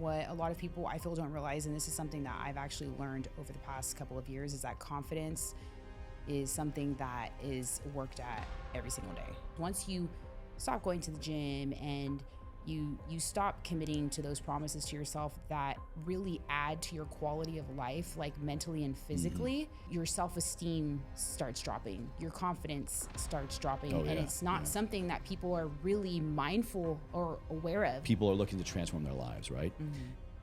what a lot of people I feel don't realize, and this is something that I've actually learned over the past couple of years, is that confidence is something that is worked at every single day. Once you stop going to the gym and you stop committing to those promises to yourself that really add to your quality of life, like mentally and physically, your self-esteem starts dropping, your confidence starts dropping, and it's not something that people are really mindful or aware of. People are looking to transform their lives, right?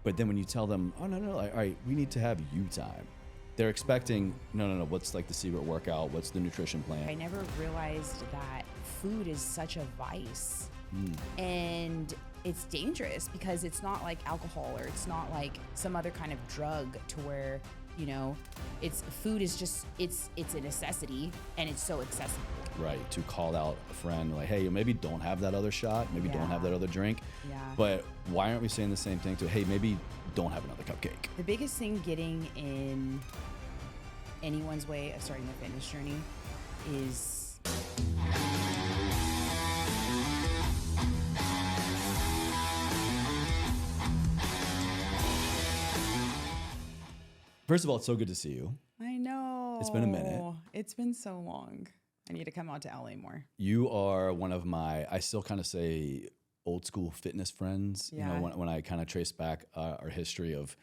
But then when you tell them, oh, no, all right, we need to have you time, they're expecting, no, what's like the secret workout? What's the nutrition plan? I never realized that food is such a vice. And it's dangerous because it's not like alcohol, or it's not like some other kind of drug to where, you know, food is just, it's a necessity and it's so accessible. Right, to call out a friend like, hey, maybe don't have that other shot, maybe don't have that other drink. But why aren't we saying the same thing to, hey, maybe don't have another cupcake? The biggest thing getting in anyone's way of starting their fitness journey is First of all, it's so good to see you. I know. It's been a minute. It's been so long. I need to come out to LA more. You are one of my, I still kind of say old school fitness friends. Yeah. You know, when I kind of trace back our history of,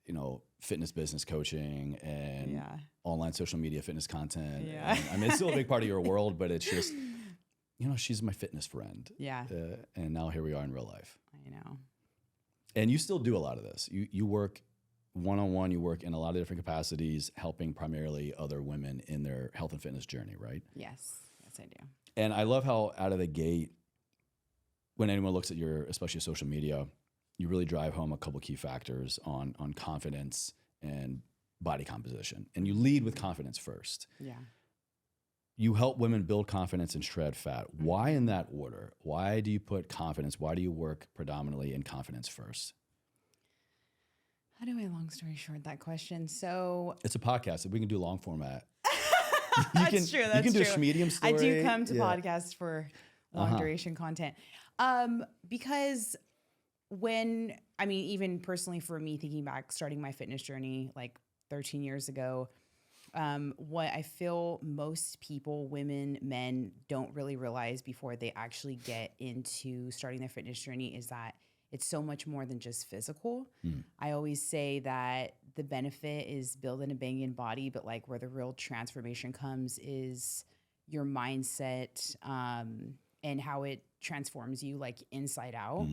you know, fitness business coaching and online social media fitness content. Yeah. I mean, it's still a big part of your world, but it's just, you know, she's my fitness friend. Yeah. And now here we are in real life. I know. And you still do a lot of this. You work one-on-one, you work in a lot of different capacities, helping primarily other women in their health and fitness journey, right? Yes, I do. And I love how out of the gate, when anyone looks at your, especially social media, you really drive home a couple key factors on confidence and body composition. And you lead with confidence first. Yeah. You help women build confidence and shred fat. Why in that order? Why do you put confidence? Why do you work predominantly in confidence first? How do I long story short that question? So it's a podcast. If we can do long format. That's true. You can do a medium story. I do come to podcasts for long duration content. Because even personally for me, thinking back, starting my fitness journey like 13 years ago, what I feel most people, women, men, don't really realize before they actually get into starting their fitness journey is that it's so much more than just physical. I always say that the benefit is building a banging body, but like where the real transformation comes is your mindset and how it transforms you like inside out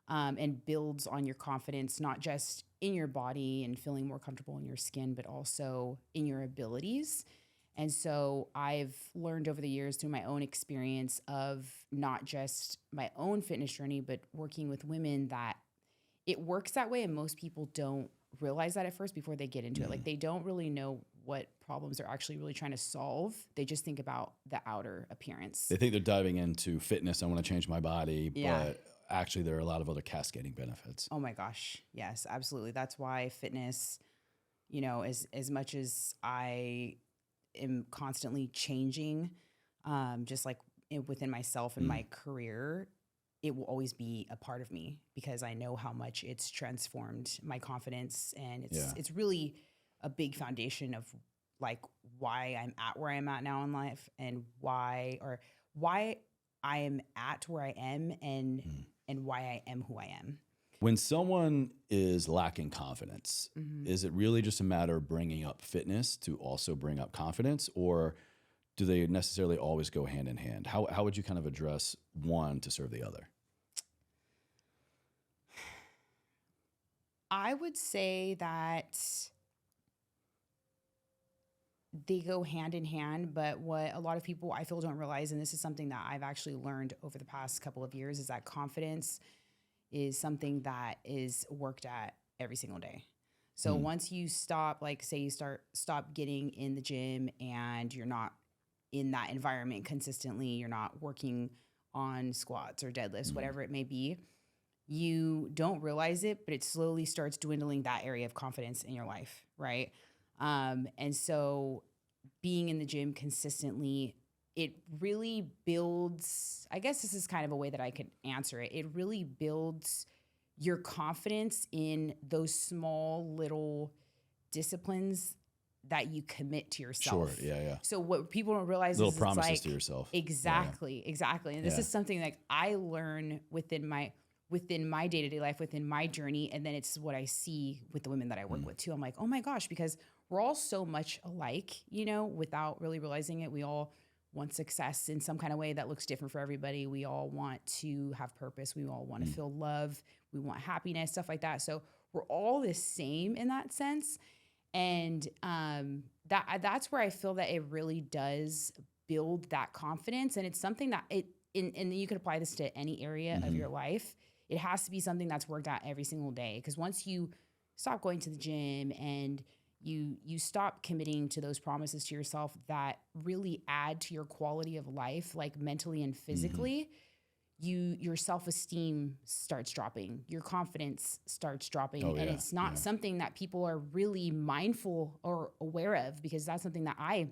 and builds on your confidence, not just in your body and feeling more comfortable in your skin, but also in your abilities. And so I've learned over the years through my own experience of not just my own fitness journey, but working with women that it works that way. And most people don't realize that at first before they get into it. Like they don't really know what problems they're actually really trying to solve. They just think about the outer appearance. They think they're diving into fitness. I want to change my body, but actually there are a lot of other cascading benefits. Oh my gosh. Yes, absolutely. That's why fitness, you know, as much as I am constantly changing, just like within myself and my career, it will always be a part of me because I know how much it's transformed my confidence, and it's really a big foundation of like why I'm at where I'm at now in life, and why I am at where I am, and why I am who I am. When someone is lacking confidence, is it really just a matter of bringing up fitness to also bring up confidence, or do they necessarily always go hand in hand? How would you kind of address one to serve the other? I would say that they go hand in hand, but what a lot of people I feel don't realize, and this is something that I've actually learned over the past couple of years, is that confidence is something that is worked at every single day. So once you stop, like say you stop getting in the gym and you're not in that environment consistently, you're not working on squats or deadlifts, whatever it may be, you don't realize it, but it slowly starts dwindling that area of confidence in your life, right? And so being in the gym consistently, it really builds, I guess this is kind of a way that I could answer it. It really builds your confidence in those small little disciplines that you commit to yourself. Sure. Yeah. So what people don't realize Little is promises it's to like, yourself. exactly. And this is something like I learn within my day-to-day life, within my journey. And then it's what I see with the women that I work with too. I'm like, oh my gosh, because we're all so much alike, without really realizing it. We all want success in some kind of way that looks different for everybody. We all want to have purpose. We all want to feel love. We want happiness, stuff like that. So we're all the same in that sense. And that's where I feel that it really does build that confidence. And it's something that and you can apply this to any area of your life. It has to be something that's worked out every single day. Because once you stop going to the gym and you stop committing to those promises to yourself that really add to your quality of life, like mentally and physically, your self-esteem starts dropping, your confidence starts dropping. And it's not something that people are really mindful or aware of, because that's something that I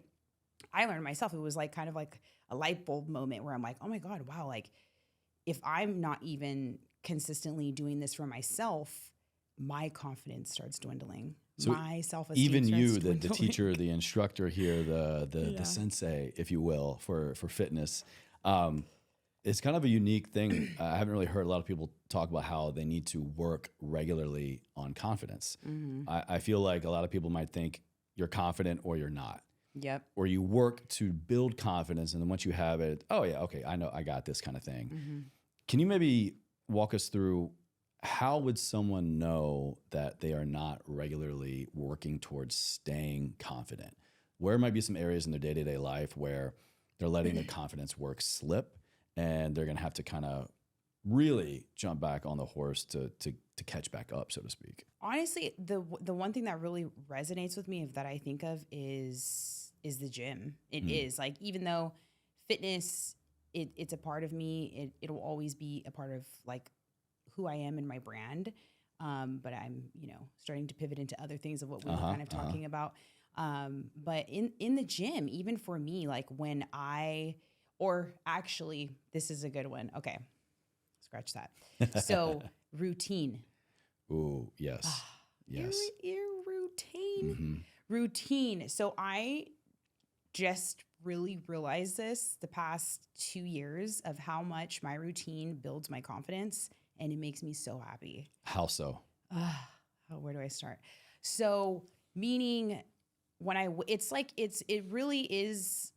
learned myself. It was like kind of like a light bulb moment where I'm like, oh my God, wow. Like if I'm not even consistently doing this for myself, my confidence starts dwindling. So my self-esteem even starts you, dwindling. the teacher, the instructor here, the sensei, if you will, for fitness, it's kind of a unique thing. I haven't really heard a lot of people talk about how they need to work regularly on confidence. I feel like a lot of people might think you're confident or you're not. Yep. Or you work to build confidence, and then once you have it, oh yeah, okay, I know, I got this kind of thing. Can you maybe walk us through how would someone know that they are not regularly working towards staying confident? Where might be some areas in their day-to-day life where they're letting their confidence work slip, and they're going to have to kind of really jump back on the horse to catch back up, so to speak? Honestly, the one thing that really resonates with me that I think of is the gym. It is like, even though fitness, it's a part of me, it'll always be a part of like who I am and my brand. But I'm, starting to pivot into other things of what we were kind of talking about. But in the gym, even for me, like when or actually, this is a good one. Okay. Scratch that. So routine. Ooh, yes. Yes. Your routine. Routine. So I just really realized this the past 2 years of how much my routine builds my confidence, and it makes me so happy. How so? Where do I start? So meaning when it really is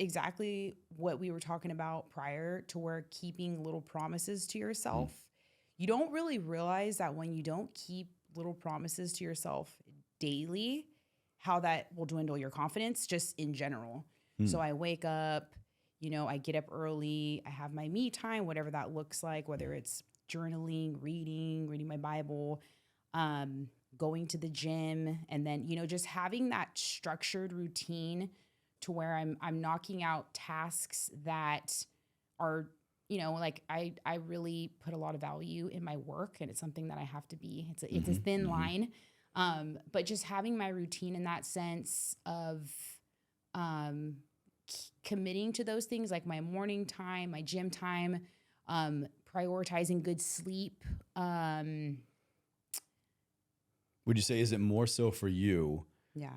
exactly what we were talking about prior to, where keeping little promises to yourself. You don't really realize that when you don't keep little promises to yourself daily, how that will dwindle your confidence just in general. So I wake up, I get up early, I have my me time, whatever that looks like, whether it's journaling, reading my Bible, going to the gym, and then, just having that structured routine to where I'm knocking out tasks that are, like I really put a lot of value in my work, and it's something that I have to be. It's a thin line, but just having my routine in that sense of committing to those things, like my morning time, my gym time, prioritizing good sleep. Would you say, is it more so for you? Yeah.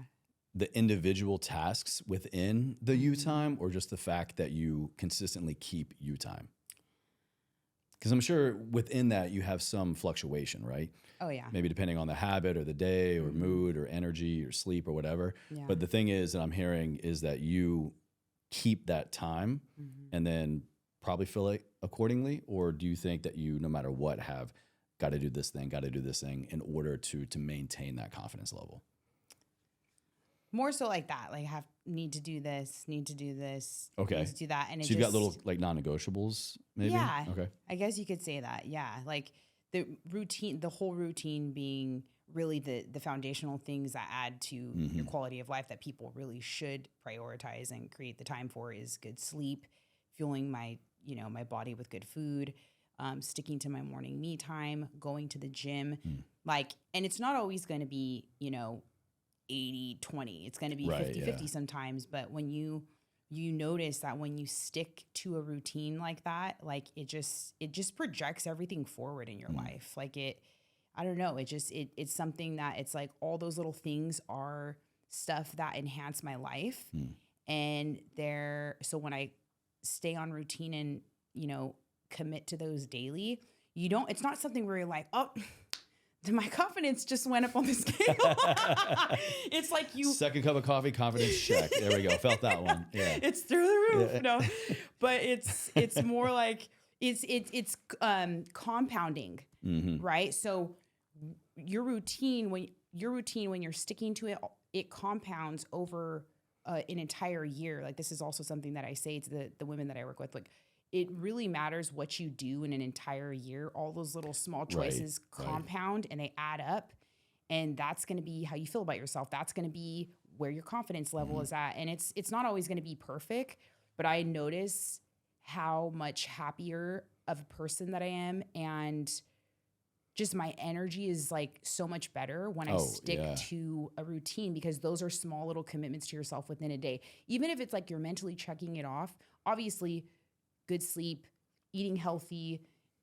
The individual tasks within the you time, or just the fact that you consistently keep you time? Because I'm sure within that you have some fluctuation, right? Oh yeah. Maybe depending on the habit or the day or mood or energy or sleep or whatever. Yeah. But the thing is that I'm hearing is that you keep that time and then probably fill it accordingly? Or do you think that you, no matter what, have got to do this thing in order to maintain that confidence level? More so like that, like need to do this, okay, need to do that. And so you've got little like non-negotiables maybe? Yeah. Okay. I guess you could say that. Yeah. Like the whole routine being really the foundational things that add to your quality of life that people really should prioritize and create the time for is good sleep, fueling my body with good food, sticking to my morning me time, going to the gym. And it's not always going to be, 80-20. It's going to be 50-50 sometimes. But when you you notice that when you stick to a routine like that, like it just projects everything forward in your life. Like I don't know, it's something that it's like all those little things are stuff that enhance my life. And so when I stay on routine and, commit to those daily, it's not something where you're like, oh, my confidence just went up on the scale. It's like second cup of coffee, confidence check. There we go. Felt that one. Yeah. It's through the roof. Yeah. No, but it's more like it's compounding, right? So your routine when you're sticking to it, it compounds over an entire year. Like this is also something that I say to the women that I work with, like, it really matters what you do in an entire year. All those little small choices compound and they add up. And that's going to be how you feel about yourself. That's going to be where your confidence level is at. And it's not always going to be perfect, but I notice how much happier of a person that I am. And just my energy is like so much better when I stick to a routine, because those are small little commitments to yourself within a day. Even if it's like you're mentally checking it off, obviously good sleep, eating healthy,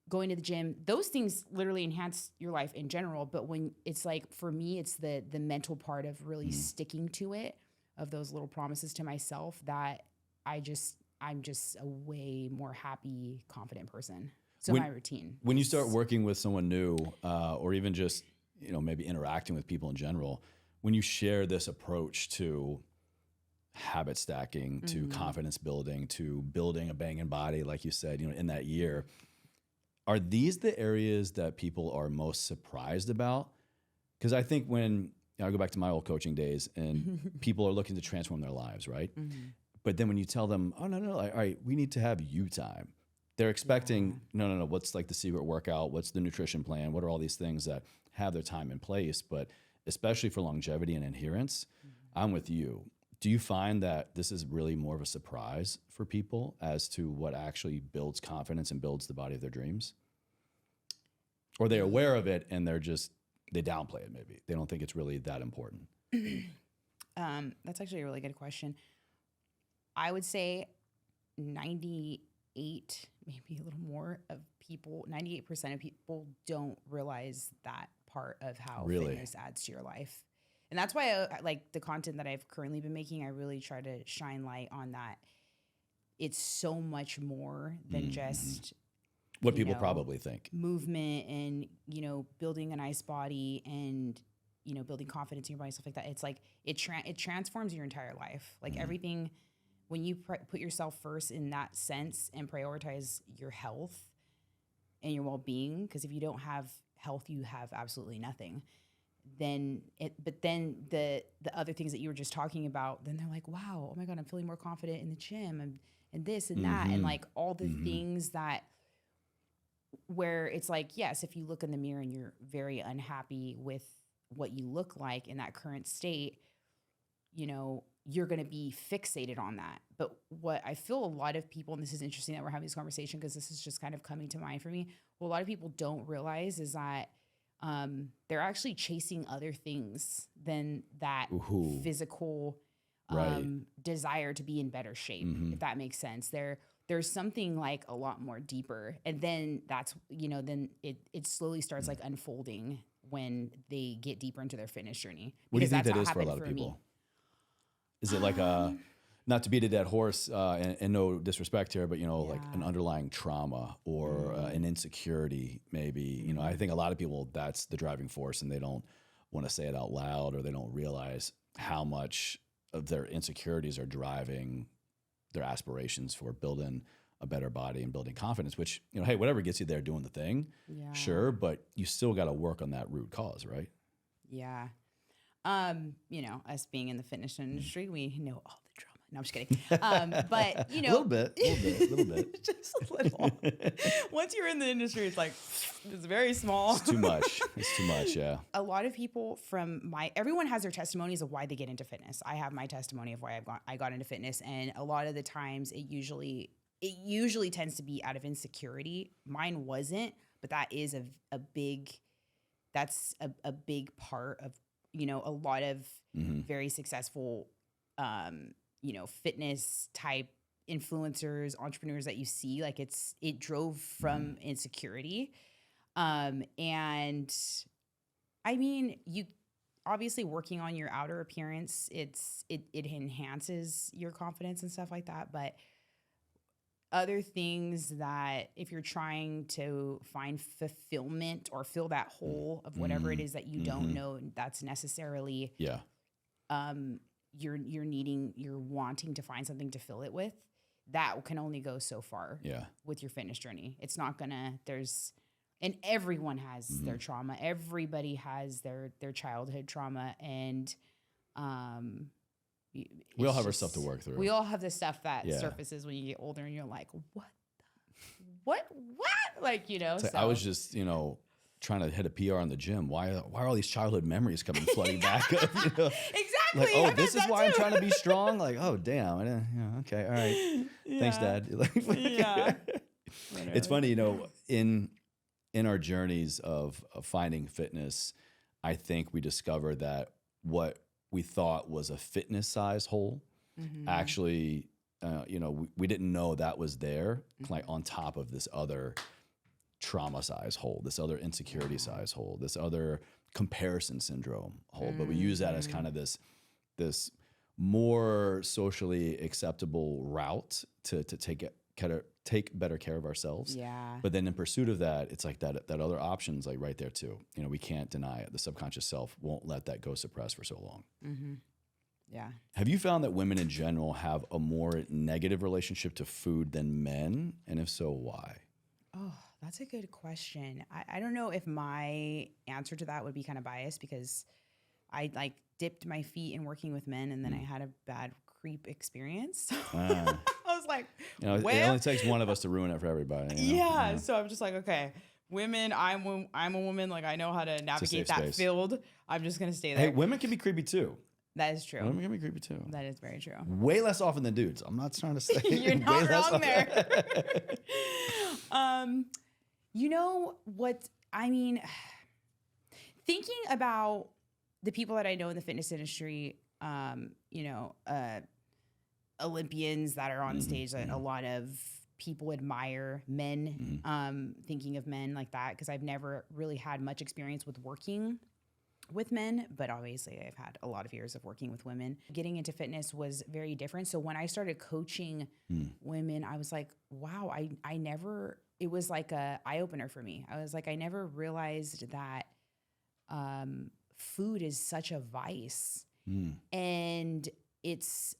going to the gym, those things literally enhance your life in general. But when it's like, for me, it's the mental part of really sticking to it, of those little promises to myself, that I'm just a way more happy, confident person. So my routine. When you start working with someone new, or even just, maybe interacting with people in general, when you share this approach to habit stacking, to confidence building, to building a banging body, like you said, in that year, are these the areas that people are most surprised about? Because I think when I go back to my old coaching days and people are looking to transform their lives, right? But then when you tell them, oh, no, all right, we need to have you time, they're expecting, no, what's like the secret workout? What's the nutrition plan? What are all these things that have their time in place? But especially for longevity and adherence, I'm with you. Do you find that this is really more of a surprise for people as to what actually builds confidence and builds the body of their dreams? Or they're aware of it and they downplay it maybe. They don't think it's really that important. That's actually a really good question. I would say 98, maybe a little more of people, 98% of people don't realize that part of how fitness adds to your life. And that's why I like the content that I've currently been making. I really try to shine light on that. It's so much more than just what people probably think. Movement and, building a nice body and, building confidence in your body, stuff like that. It's like it transforms your entire life. Like everything, when you put yourself first in that sense and prioritize your health and your well-being, because if you don't have health, you have absolutely nothing. But then the other things that you were just talking about, then they're like, wow, oh my God, I'm feeling more confident in the gym and this and that. And like all the things that, where it's like, yes, if you look in the mirror and you're very unhappy with what you look like in that current state, you're going to be fixated on that. But what I feel a lot of people, and this is interesting that we're having this conversation because this is just kind of coming to mind for me. What a lot of people don't realize is that they're actually chasing other things than that physical desire to be in better shape, if that makes sense. There's something like a lot more deeper. And then that's, then it slowly starts like unfolding when they get deeper into their fitness journey. What do you think that is for a lot of people? Is it like not to beat a dead horse, and no disrespect here, but like an underlying trauma or an insecurity, maybe. I think a lot of people, that's the driving force, and they don't want to say it out loud, or they don't realize how much of their insecurities are driving their aspirations for building a better body and building confidence. Which, hey, whatever gets you there, doing the thing, sure, but you still got to work on that root cause, right? Yeah. Us being in the fitness industry, we know all the drama. No, I'm just kidding. But a little bit. Just a little. Once you're in the industry, it's like, it's very small. It's too much. Yeah. A lot of people everyone has their testimonies of why they get into fitness. I have my testimony of why I got into fitness. And a lot of the times it usually tends to be out of insecurity. Mine wasn't, but that is a big part of, a lot of very successful fitness type influencers, entrepreneurs that you see, like it drove from insecurity. And I mean, you obviously working on your outer appearance, it enhances your confidence and stuff like that. But other things that if you're trying to find fulfillment or fill that hole of whatever it is that you don't know that's necessarily, you're wanting to find something to fill it with, that can only go so far with your fitness journey. It's not gonna, and everyone has their trauma. Everybody has their childhood trauma. And, we all have our stuff to work through. We all have the stuff that surfaces when you get older and you're like, what? Like, so I was just, trying to hit a PR in the gym. Why are all these childhood memories coming flooding back up? Exactly. Like, oh, this is why I'm trying to be strong. Like, oh, damn. Okay. All right. Thanks, Dad. It's funny, in our journeys of finding fitness, I think we discovered that what we thought was a fitness size hole, actually, we didn't know that was there, like on top of this other trauma size hole, this other insecurity size hole, this other comparison syndrome hole. But we use that as kind of this more socially acceptable route to take better care of ourselves. Yeah. But then in pursuit of that, it's like that other option's like right there too. We can't deny it. The subconscious self won't let that go suppressed for so long. Yeah. Have you found that women in general have a more negative relationship to food than men? And if so, why? Oh, that's a good question. I don't know if my answer to that would be kind of biased because I like dipped my feet in working with men and then I had a bad creep experience. I was like, it only takes one of us to ruin it for everybody. Yeah. So I'm just like, okay, women, I'm a woman. Like I know how to navigate that space. Field. I'm just going to stay there. Hey, women can be creepy too. That is true. Women can be creepy too. That is very true. Way less often than dudes. I'm not trying to say. You're not wrong there. You know what? I mean, thinking about the people that I know in the fitness industry, Olympians that are on stage that a lot of people admire, men, thinking of men like that, because I've never really had much experience with working with men, but obviously I've had a lot of years of working with women. Getting into fitness was very different. So when I started coaching women, I was like, wow, I never, it was like a eye opener for me. I was like, I never realized that food is such a vice and it's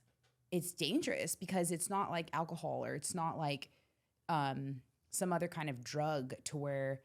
dangerous because it's not like alcohol or it's not like some other kind of drug to where,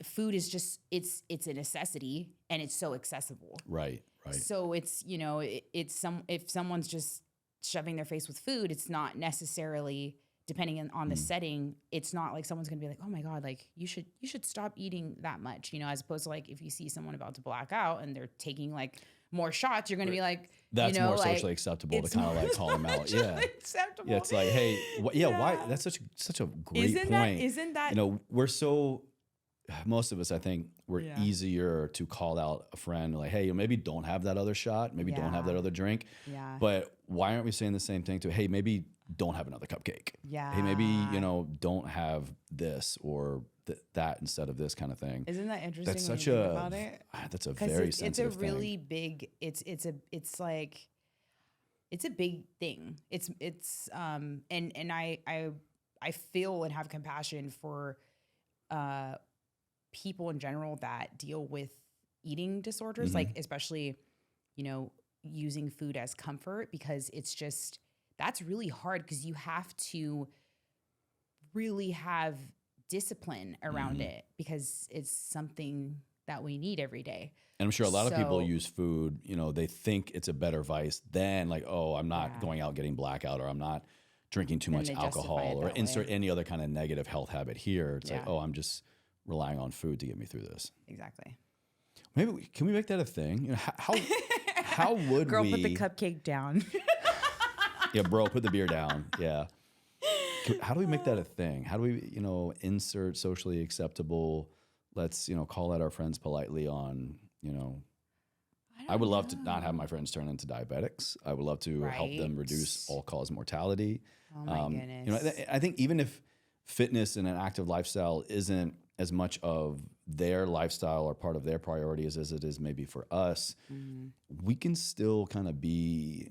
food is just, it's a necessity and it's so accessible. Right. So it's, if someone's just shoving their face with food, it's not necessarily, depending on the setting, it's not like someone's going to be like, oh my God, like you should stop eating that much, as opposed to like, if you see someone about to black out and they're taking like more shots, you're going to be like, that's more socially acceptable to kind of like call them out. Yeah. Acceptable. Yeah. It's like, hey, why? That's such a great point. Isn't that, we're so, most of us, I think, we're easier to call out a friend like, hey, maybe don't have that other shot. Maybe don't have that other drink. Yeah. But why aren't we saying the same thing to, hey, maybe don't have another cupcake. Yeah. Hey, maybe, don't have this or that instead of this kind of thing. Isn't that interesting? That's such about it? That's a very sensitive it's a really big, it's a big thing. It's and I feel and have compassion for people in general that deal with eating disorders, like especially, using food as comfort, because it's just, that's really hard because you have to really have discipline around it because it's something that we need every day. And I'm sure a lot of people use food, they think it's a better vice than like, oh, I'm not going out getting blackout, or I'm not drinking too much alcohol, or insert any other kind of negative health habit here. It's like, oh, I'm just relying on food to get me through this. Exactly. Maybe can we make that a thing? How would Girl, we put the cupcake down. Yeah, bro, put the beer down. Yeah. How do we make that a thing? How do we, insert socially acceptable, let's, call out our friends politely on, I I would love to not have my friends turn into diabetics. I would love to help them reduce all-cause mortality. Oh my You know, goodness. I think even if fitness and an active lifestyle isn't as much of their lifestyle or part of their priorities as it is maybe for us, we can still kind of be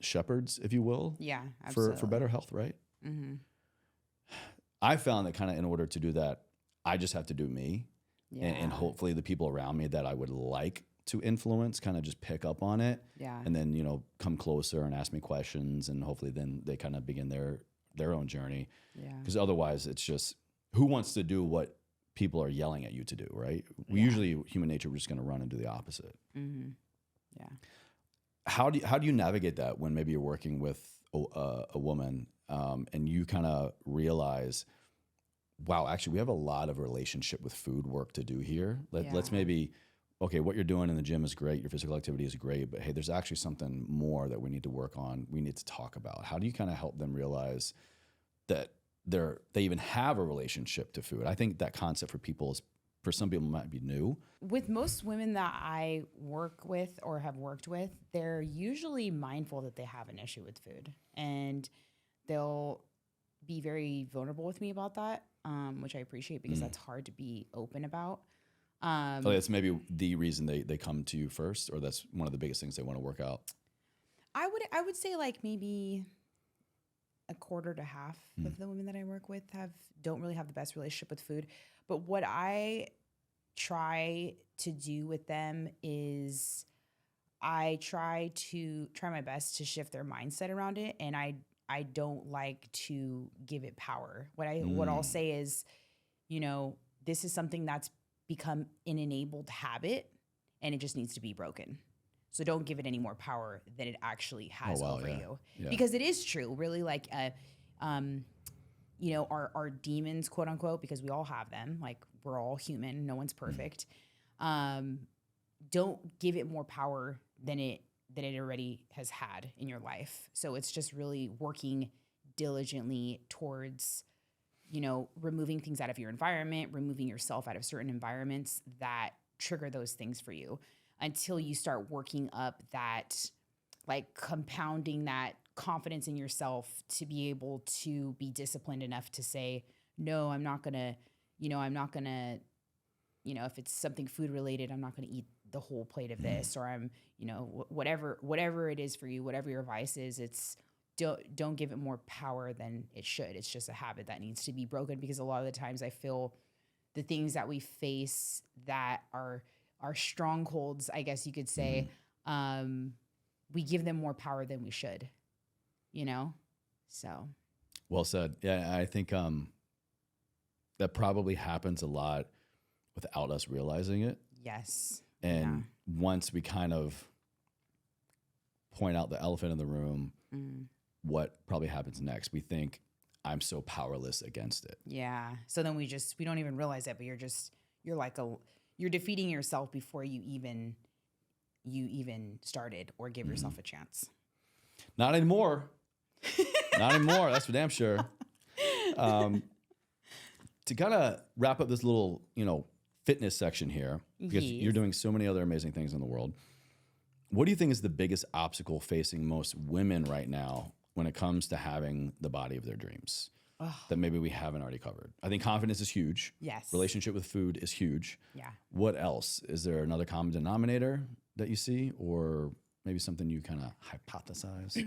shepherds, if you will, Yeah, for absolutely. better health, right? I found that kind of in order to do that, I just have to do me. Yeah. And hopefully the people around me that I would like to influence kind of just pick up on it. Yeah. And then, you know, come closer and ask me questions. And hopefully then they kind of begin their own journey. Yeah. Because otherwise it's just, who wants to do what people are yelling at you to do, right? We Yeah. usually, human nature, we're just going to run and do the opposite. Yeah. How do you navigate that when maybe you're working with a woman and you kind of realize, wow, actually we have a lot of relationship with food work to do here. Let's maybe, okay, what you're doing in the gym is great, your physical activity is great, but hey, there's actually something more that we need to work on, we need to talk about. How do you kind of help them realize that they even have a relationship to food? I think that concept for people is, for some people, might be new. With most women that I work with or have worked with, they're usually mindful that they have an issue with food, and they'll be very vulnerable with me about that, which I appreciate because that's hard to be open about. So that's maybe the reason they come to you first, or that's one of the biggest things they want to work out. I would say like maybe a quarter to half of the women that I work with don't really have the best relationship with food. But what I try to do with them is I try my best to shift their mindset around it, and I don't like to give it power. What I'll say is, you know, this is something that's become an enabled habit, and it just needs to be broken. So don't give it any more power than it actually has over you. Yeah. Because it is true, really, like, you know, our demons, quote unquote, because we all have them. Like, we're all human. No one's perfect. Don't give it more power than it already has had in your life. So it's just really working diligently towards, you know, removing things out of your environment, removing yourself out of certain environments that trigger those things for you, until you start working up that, like, compounding that confidence in yourself to be able to be disciplined enough to say, no, I'm not gonna, if it's something food related, I'm not gonna eat the whole plate of this, or I'm, you know, whatever it is for you, whatever your vice is, it's don't give it more power than it should. It's just a habit that needs to be broken, because a lot of the times I feel the things that we face that are strongholds, I guess you could say, we give them more power than we should, you know? So. Well said. Yeah, I think that probably happens a lot without us realizing it. Yes. And once we kind of point out the elephant in the room, what probably happens next? We think, I'm so powerless against it. Yeah. So then we don't even realize it, but you're defeating yourself before you even started or give yourself a chance. Not anymore. Not anymore. That's for damn sure. To kind of wrap up this little, you know, fitness section here, because you're doing so many other amazing things in the world. What do you think is the biggest obstacle facing most women right now when it comes to having the body of their dreams that maybe we haven't already covered? I think confidence is huge. Yes. Relationship with food is huge. Yeah. What else? Is there another common denominator that you see, or maybe something you kind of hypothesize?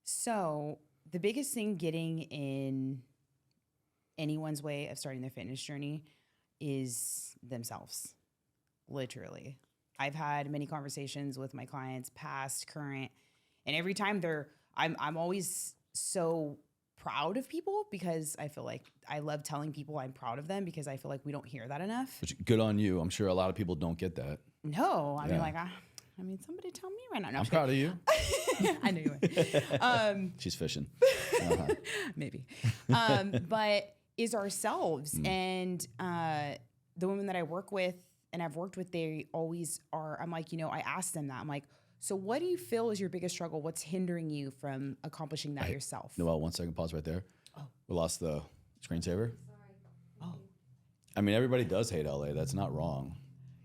So the biggest thing getting in anyone's way of starting their fitness journey is themselves, literally. I've had many conversations with my clients, past, current, and every time I'm always so proud of people, because I feel like I love telling people I'm proud of them, because I feel like we don't hear that enough. Which, good on you. I'm sure a lot of people don't get that. No, I mean, somebody tell me right now. No, I'm proud of you. I know you would. She's fishing. Maybe. But is ourselves. And the women that I work with and I've worked with, they always are, I'm like, you know, I ask them that. I'm like, so what do you feel is your biggest struggle? What's hindering you from accomplishing that yourself? Noel, 1 second, pause right there. Oh. We lost the screensaver. Oh. I mean, everybody does hate LA. That's not wrong.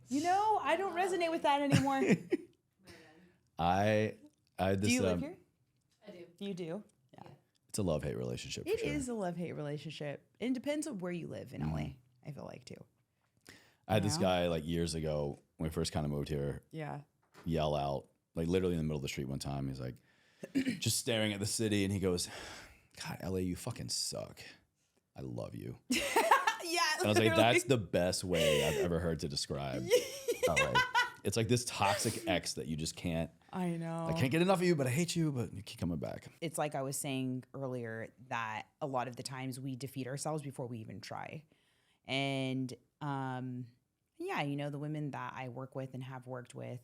You know, I don't resonate with that anymore. I had this. Do you live here? I do. You do? Yeah. It's a love-hate relationship. It for sure. is a love-hate relationship. It depends on where you live in LA, I feel like, too. I had this guy like years ago when we first kind of moved here. Yeah. Yell out, like literally in the middle of the street one time. He's like, just staring at the city, and he goes, "God, LA, you fucking suck. I love you." Yeah. And I was like, that's the best way I've ever heard to describe LA. It's like this toxic ex that you just can't. I know. I can't get enough of you, but I hate you, but you keep coming back. It's like I was saying earlier that a lot of the times we defeat ourselves before we even try. And yeah, you know, the women that I work with and have worked with,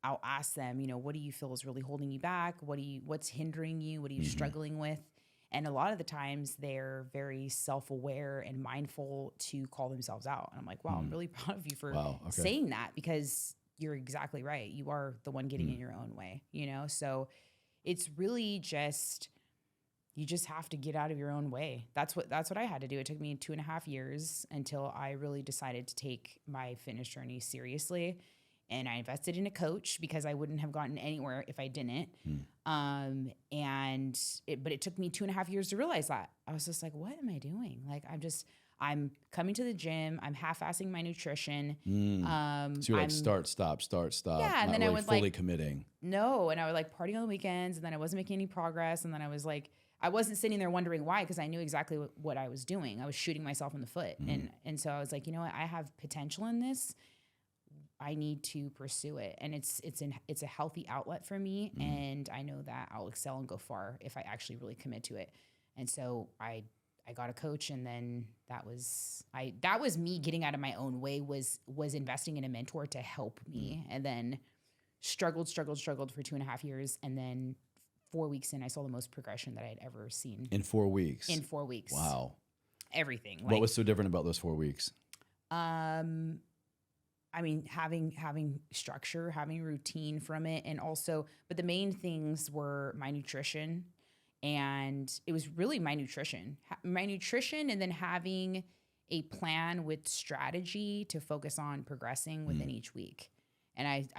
I'll ask them, you know, what do you feel is really holding you back? What's hindering you? What are you struggling with? And a lot of the times they're very self-aware and mindful to call themselves out. And I'm like, wow, I'm really proud of you for saying that, because you're exactly right. You are the one getting in your own way, you know? So it's really just, you just have to get out of your own way. That's what I had to do. It took me 2.5 years until I really decided to take my fitness journey seriously. And I invested in a coach because I wouldn't have gotten anywhere if I didn't. But it took me 2.5 years to realize that. I was just like, what am I doing? Like, I'm coming to the gym. I'm half-assing my nutrition. So you're like, start, stop. Yeah, and then really I would fully committing. No, and I would like party on the weekends, and then I wasn't making any progress. And then I was like, I wasn't sitting there wondering why, because I knew exactly what I was doing. I was shooting myself in the foot. And so I was like, you know what? I have potential in this. I need to pursue it. And it's a healthy outlet for me. And I know that I'll excel and go far if I actually really commit to it. And so I got a coach, and then that was me getting out of my own way, was investing in a mentor to help me. And then struggled for 2.5 years. And then 4 weeks in, I saw the most progression that I had ever seen. In 4 weeks? In 4 weeks. Wow. Everything. What was so different about those 4 weeks? I mean, having structure, having routine from it, and also, but the main things were my nutrition, and it was really my nutrition, and then having a plan with strategy to focus on progressing within each week. And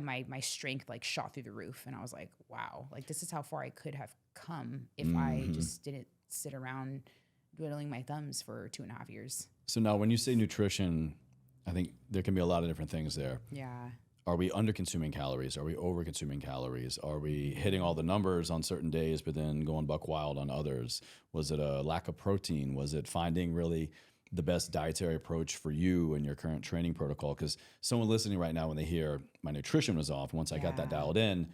my strength like shot through the roof, and I was like, wow, like this is how far I could have come if I just didn't sit around twiddling my thumbs for 2.5 years. So now when you say nutrition, I think there can be a lot of different things there. Yeah. Are we under-consuming calories? Are we over-consuming calories? Are we hitting all the numbers on certain days but then going buck wild on others? Was it a lack of protein? Was it finding really the best dietary approach for you and your current training protocol? Because someone listening right now, when they hear my nutrition was off, once I got that dialed in,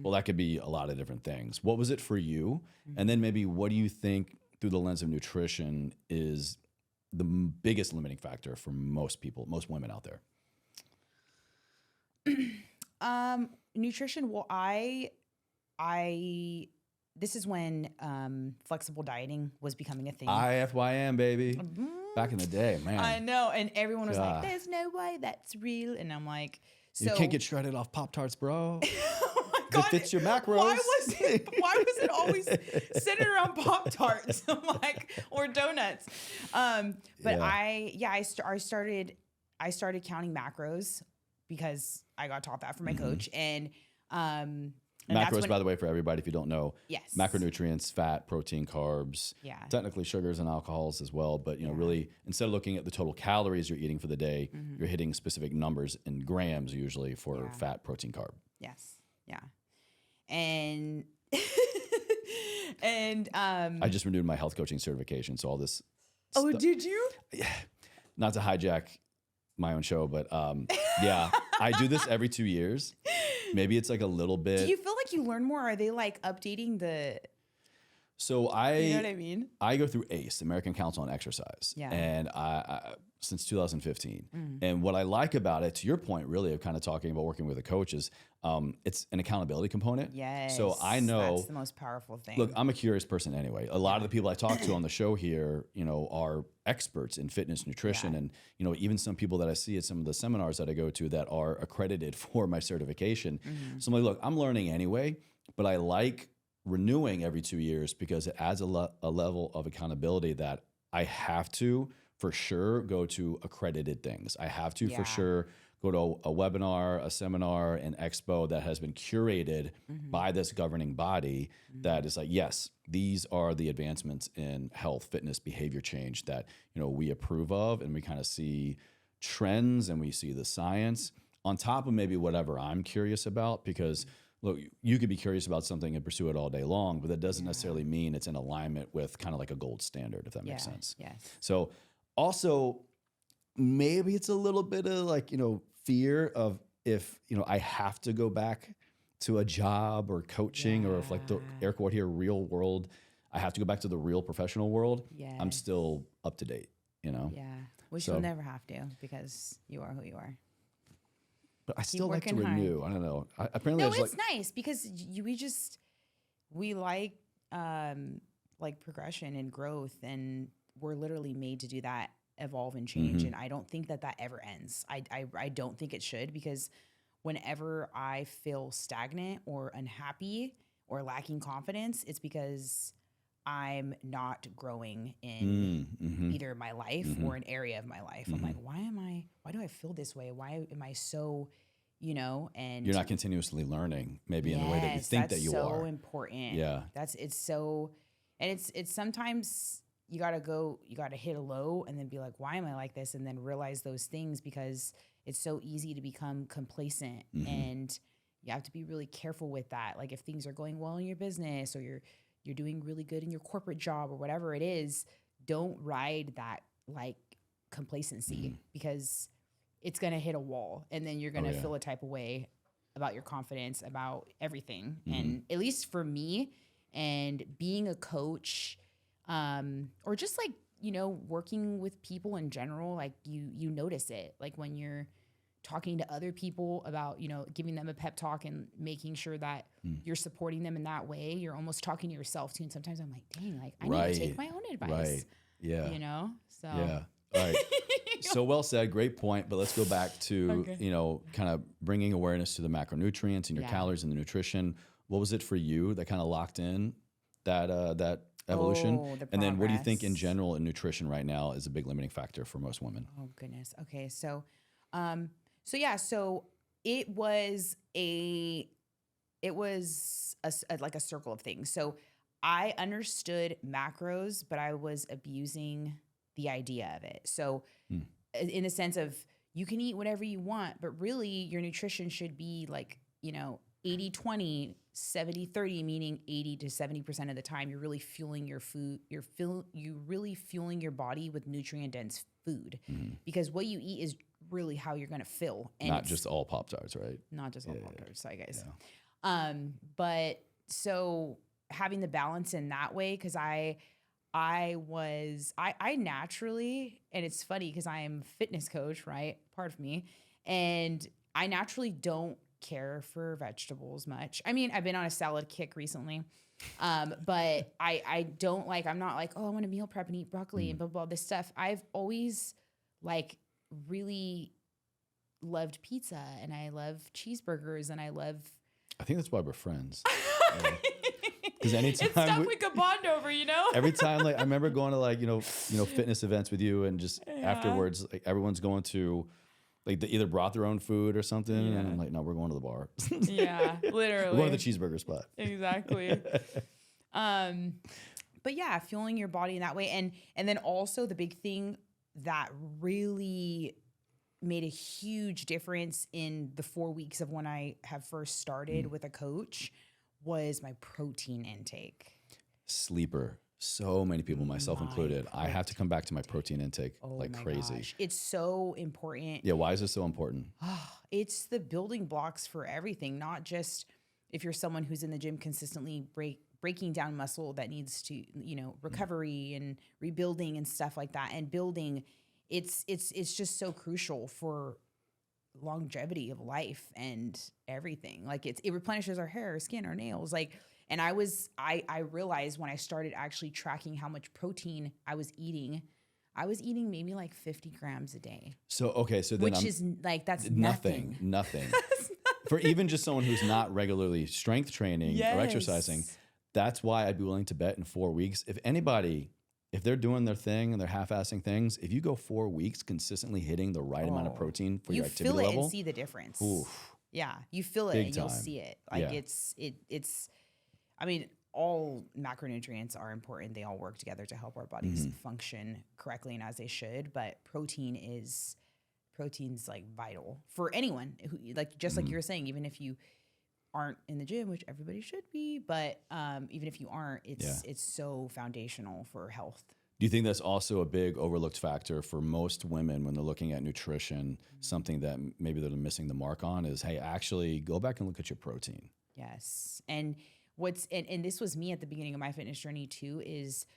well, that could be a lot of different things. What was it for you? And then maybe what do you think through the lens of nutrition is the biggest limiting factor for most people, most women out there? Nutrition. Well, this is when flexible dieting was becoming a thing. IFYM, baby. Back in the day, man. I know. And everyone was like, there's no way that's real. And I'm like, you can't get shredded off Pop-Tarts, bro. Oh my God. It fits your macros. Why was it always centered around Pop-Tarts? I'm like, or donuts. But I started counting macros because I got taught that from my coach. And macros, by the way, for everybody, if you don't know, yes, macronutrients, fat, protein, carbs, technically sugars and alcohols as well. But really, instead of looking at the total calories you're eating for the day, you're hitting specific numbers in grams usually for fat, protein, carb. Yes. Yeah. And I just renewed my health coaching certification, so all this. Oh, did you? Not to hijack my own show, but yeah, I do this every 2 years. Maybe it's like a little bit. Do you feel like you learn more? Are they like updating the? So you know what I mean? I go through ACE, American Council on Exercise, and I since 2015. And what I like about it, to your point, really, of kind of talking about working with a coach, is it's an accountability component. Yes. So I know that's the most powerful thing. Look, I'm a curious person anyway. A lot of the people I talk to on the show here, are experts in fitness, nutrition, and even some people that I see at some of the seminars that I go to that are accredited for my certification. So I'm like, look, I'm learning anyway, but I like renewing every 2 years because it adds a level of accountability that I have to for sure go to accredited things. I have to for Yeah. sure go to a webinar, a seminar, an expo that has been curated by this governing body that is like, yes, these are the advancements in health, fitness, behavior change that, we approve of, and we kind of see trends and we see the science on top of maybe whatever I'm curious about, because look, you could be curious about something and pursue it all day long, but that doesn't necessarily mean it's in alignment with kind of like a gold standard, if that makes sense. Yes. So also maybe it's a little bit of like, fear of if, I have to go back to a job or coaching, or if like the air quote here, real world, I have to go back to the real professional world. I'm still up to date, Yeah. Which you'll never have to, because you are who you are. But I still like to renew. I don't know. Apparently, no, it's nice because we like progression and growth, and we're literally made to do that, evolve and change. And I don't think that ever ends. I don't think it should, because whenever I feel stagnant or unhappy or lacking confidence, it's because I'm not growing in either my life or an area of my life. I'm like, why do I feel this way? Why am I so, and you're not continuously learning maybe in the way that you think that you are. That's so important. Yeah. It's sometimes you got to hit a low and then be like, why am I like this? And then realize those things, because it's so easy to become complacent, and you have to be really careful with that. Like if things are going well in your business, or you're doing really good in your corporate job, or whatever it is, don't ride that like complacency, because it's going to hit a wall, and then you're going to feel a type of way about your confidence, about everything. And at least for me, and being a coach, or just like, working with people in general, like you notice it, like when you're talking to other people about, giving them a pep talk and making sure that you're supporting them in that way, you're almost talking to yourself too. And sometimes I'm like, dang, like I need to take my own advice. Right. Yeah. So. Yeah. All right. So well said. Great point. But let's go back to, kind of bringing awareness to the macronutrients and your calories and the nutrition. What was it for you that kind of locked in that evolution? And then what do you think in general in nutrition right now is a big limiting factor for most women? Oh goodness. Okay. So it was like a circle of things. So I understood macros, but I was abusing the idea of it. So in a sense of, you can eat whatever you want, but really your nutrition should be like, 80-20, 70-30, meaning 80 to 70% of the time you're really fueling your food. You're really fueling your body with nutrient dense food, because what you eat is really how you're going to fill. And not just all Pop-Tarts, right? Not just all Pop-Tarts. Sorry, guys. Yeah. But so having the balance in that way, because I naturally, and it's funny because I am a fitness coach, right? Part of me. And I naturally don't care for vegetables much. I mean, I've been on a salad kick recently. But I'm not like, oh, I want to meal prep and eat broccoli and blah, blah, blah, this stuff. I've always really loved pizza, and I love cheeseburgers, and I think that's why we're friends. Because anytime it's stuff we could bond over, every time, I remember going to fitness events with you, and just afterwards, everyone's going to they either brought their own food or something, and I'm like, no, we're going to the bar. Yeah, literally. We're going to the cheeseburger spot. Exactly. But yeah, fueling your body in that way, and then also the big thing that really made a huge difference in the 4 weeks of when I have first started with a coach was my protein intake. Sleeper. So many people, myself included, I have to come back to my protein intake like crazy. Gosh. It's so important. Yeah. Why is it so important? It's the building blocks for everything, not just if you're someone who's in the gym consistently breaking down muscle that needs to, recovery and rebuilding and stuff like that, and building. It's just so crucial for longevity of life and everything. Like it replenishes our hair, our skin, our nails. And I realized when I started actually tracking how much protein I was eating maybe 50 grams a day. So, okay. So then that's nothing. Nothing. For even just someone who's not regularly strength training or exercising, that's why I'd be willing to bet in 4 weeks, if anybody if they're doing their thing and they're half-assing things, if you go 4 weeks consistently hitting the right amount of protein for your activity you feel it level, and see the difference. oof, Yeah, you feel it big and you'll time. see it. Like Yeah. it's. I mean, all macronutrients are important. They all work together to help our bodies function correctly and as they should. But protein's like vital for anyone who, like, just like you were saying, even if you aren't in the gym, which everybody should be, but even if you aren't, it's so foundational for health. Do you think that's also a big overlooked factor for most women when they're looking at nutrition? Something that maybe they're missing the mark on is, hey, actually go back and look at your protein. Yes. And and this was me at the beginning of my fitness journey too, is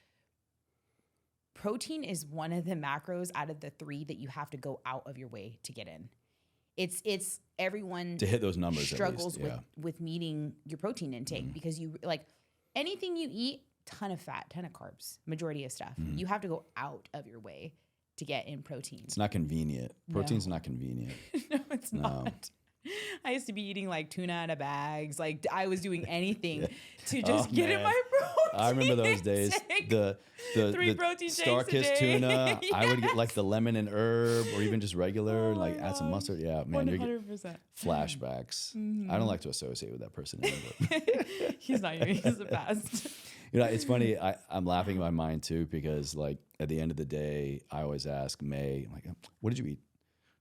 protein is one of the macros out of the 3 that you have to go out of your way to get in. It's everyone To hit those numbers struggles at least, with meeting your protein intake because you, like, anything you eat, ton of fat, ton of carbs, majority of stuff. You have to go out of your way to get in protein. It's not convenient. Protein's not convenient. No, it's not. I used to be eating like tuna out of bags. Like, I was doing anything to just get in my protein. I remember those days. The 3 protein shakes a Starkist day. tuna. Yes. I would get like the lemon and herb, or even just regular, Oh like my add some gosh. mustard. Yeah, man, you're getting 100%. flashbacks. I don't like to associate with that person anymore. He's not you. He's the best. You know, it's funny. I'm laughing in my mind too, because like at the end of the day, I always ask May, like, what did you eat?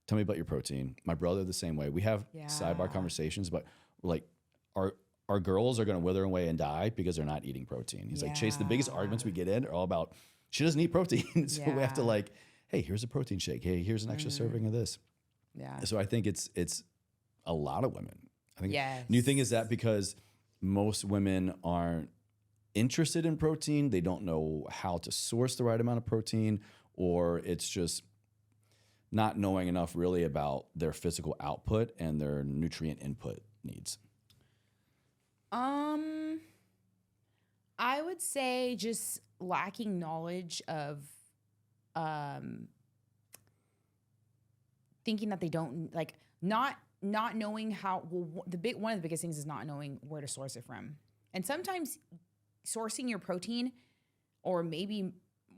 Tell me about your protein. My brother the same way. We have sidebar conversations, but like our girls are going to wither away and die because they're not eating protein. He's like, Chase, the biggest arguments we get in are all about she doesn't eat protein. So we have to like, hey, here's a protein shake. Hey, here's an extra serving of this. Yeah. So I think it's a lot of women. I think. Yes. Do you think is that because most women aren't interested in protein? They don't know how to source the right amount of protein, or it's just not knowing enough really about their physical output and their nutrient input needs? I would say just lacking knowledge of thinking that they don't, like, not knowing how. Well, one of the biggest things is not knowing where to source it from. And sometimes sourcing your protein, or maybe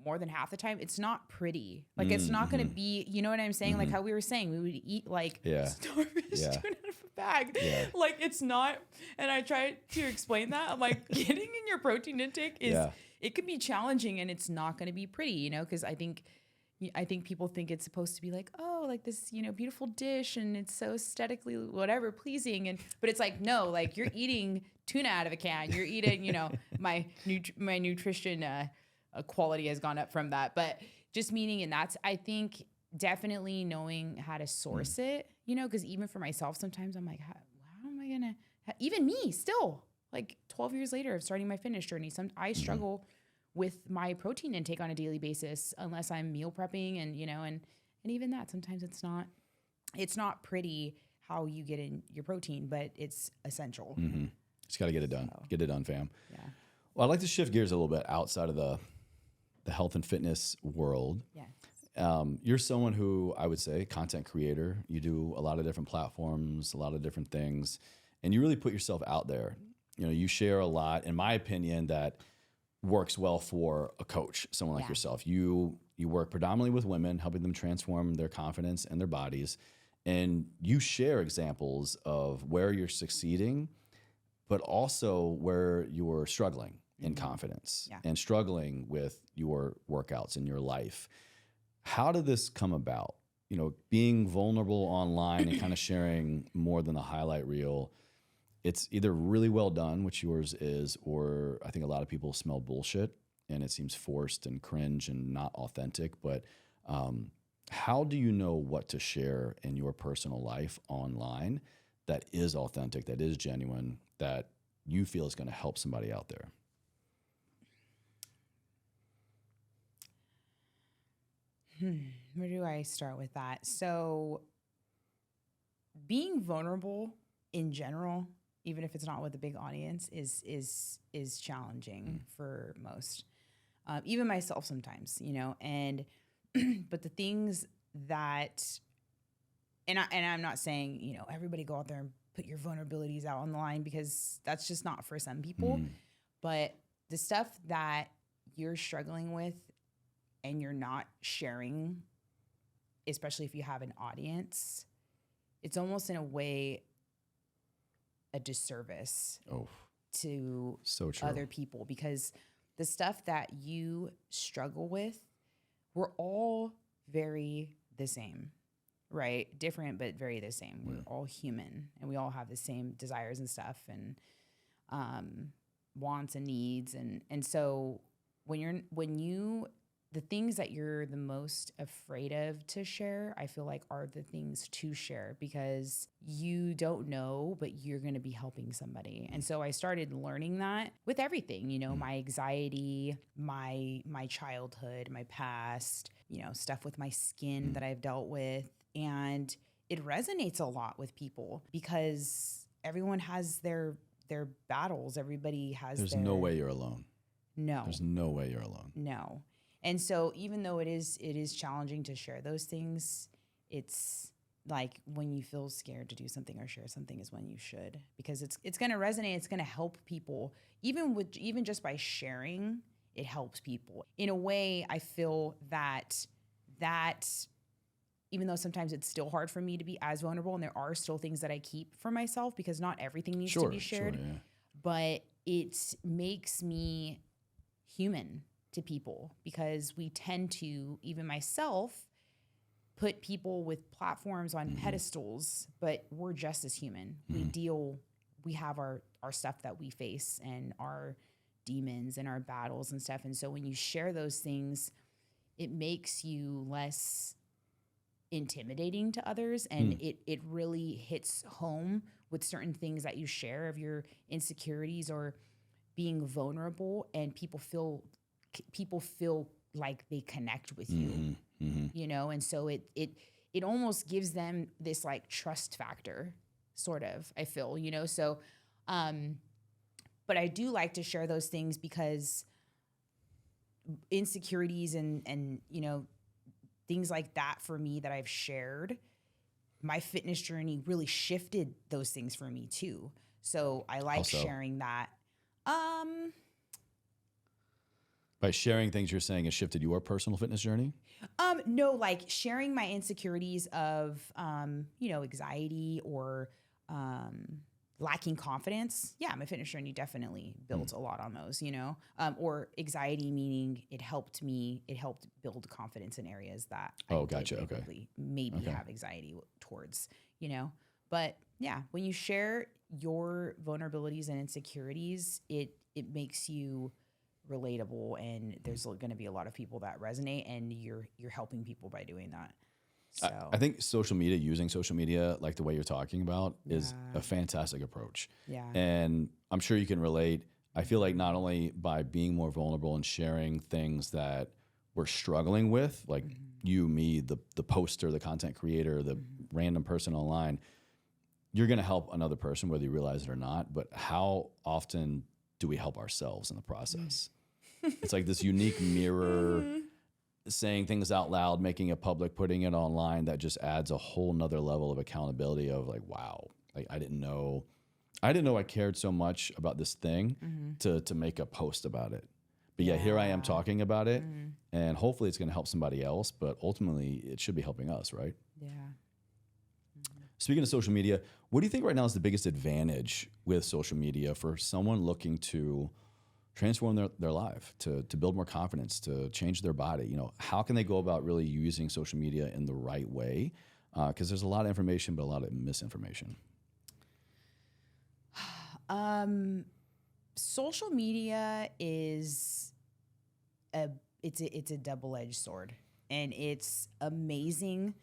more than half the time, it's not pretty. Like, it's not going to be, you know what I'm saying? Like how we were saying, we would eat like starfish tuna out of a bag. Yeah. Like, it's not. And I tried to explain that. I'm like, getting in your protein intake is, it can be challenging, and it's not going to be pretty, you know, because I think people think it's supposed to be like, oh, like this, you know, beautiful dish, and it's so aesthetically whatever pleasing, but it's like, no, like, you're eating tuna out of a can. You're eating, you know, my nutrition quality has gone up from that, but just meaning, and that's, I think, definitely knowing how to source it, you know, because even for myself, sometimes I'm like, how am I gonna? Even me, still, like 12 years later of starting my fitness journey, I struggle with my protein intake on a daily basis, unless I'm meal prepping, and, you know, and even that, sometimes it's not pretty how you get in your protein, but it's essential. Just got to get it done. Get it done, fam. Yeah. Well, I'd like to shift gears a little bit outside of the health and fitness world. Yes. You're someone who, I would say, content creator. You do a lot of different platforms, a lot of different things, and you really put yourself out there. You know, you share a lot, in my opinion, that works well for a coach, someone like yourself. You work predominantly with women, helping them transform their confidence and their bodies, and you share examples of where you're succeeding, but also where you're struggling in confidence and struggling with your workouts in your life. How did this come about? You know, being vulnerable online and kind of sharing more than the highlight reel. It's either really well done, which yours is, or I think a lot of people smell bullshit and it seems forced and cringe and not authentic. But how do you know what to share in your personal life online that is authentic, that is genuine, that you feel is going to help somebody out there? Where do I start with that? So, being vulnerable in general, even if it's not with a big audience, is challenging for most, even myself sometimes, you know. And but the things that, and I'm not saying, you know, everybody go out there and put your vulnerabilities out online, because that's just not for some people. But the stuff that you're struggling with, and you're not sharing, especially if you have an audience, it's almost in a way a disservice Oh, to so true. other people, because the stuff that you struggle with, we're all very the same, right? Different, but very the same. We're all human, and we all have the same desires and stuff, and wants and needs. And so the things that you're the most afraid of to share, I feel like are the things to share, because you don't know, but you're going to be helping somebody. And so I started learning that with everything, my anxiety, my childhood, my past, stuff with my skin that I've dealt with. And it resonates a lot with people because everyone has their battles. Everybody has There's no way you're alone. No. There's no way you're alone. No. And so even though it is challenging to share those things, it's like when you feel scared to do something or share something is when you should, because it's going to resonate. It's going to help people. Even just by sharing, it helps people. In a way, I feel that even though sometimes it's still hard for me to be as vulnerable, and there are still things that I keep for myself because not everything needs to be shared, yeah. but it makes me human to people, because we tend to, even myself, put people with platforms on pedestals, but we're just as human. We have our stuff that we face and our demons and our battles and stuff. And so when you share those things, it makes you less intimidating to others, and it really hits home with certain things that you share of your insecurities or being vulnerable, and people feel like they connect with you, and so it almost gives them this like trust factor, sort of, I feel, so but I do like to share those things because insecurities and things like that for me that I've shared, my fitness journey really shifted those things for me too. So I like sharing that. By sharing things, you're saying it shifted your personal fitness journey? No, like sharing my insecurities of, anxiety or lacking confidence. Yeah, my fitness journey definitely built a lot on those, or anxiety, meaning it helped build confidence in areas that maybe have anxiety towards, But yeah, when you share your vulnerabilities and insecurities, it makes you relatable, and there's going to be a lot of people that resonate, and you're helping people by doing that. So I think using social media, like the way you're talking about, is a fantastic approach. Yeah. And I'm sure you can relate. I feel like not only by being more vulnerable and sharing things that we're struggling with, like you, me, the poster, the content creator, the random person online, you're going to help another person, whether you realize it or not. But how often do we help ourselves in the process? It's like this unique mirror, saying things out loud, making it public, putting it online, that just adds a whole nother level of accountability of like, wow, like I didn't know I cared so much about this thing to make a post about it. But yeah, here I am talking about it, and hopefully it's going to help somebody else, but ultimately it should be helping us, right? Yeah. Speaking of social media, what do you think right now is the biggest advantage with social media for someone looking to transform their life, to build more confidence, to change their body? How can they go about really using social media in the right way? Because there's a lot of information, but a lot of misinformation. Social media is it's a double-edged sword, and it's amazing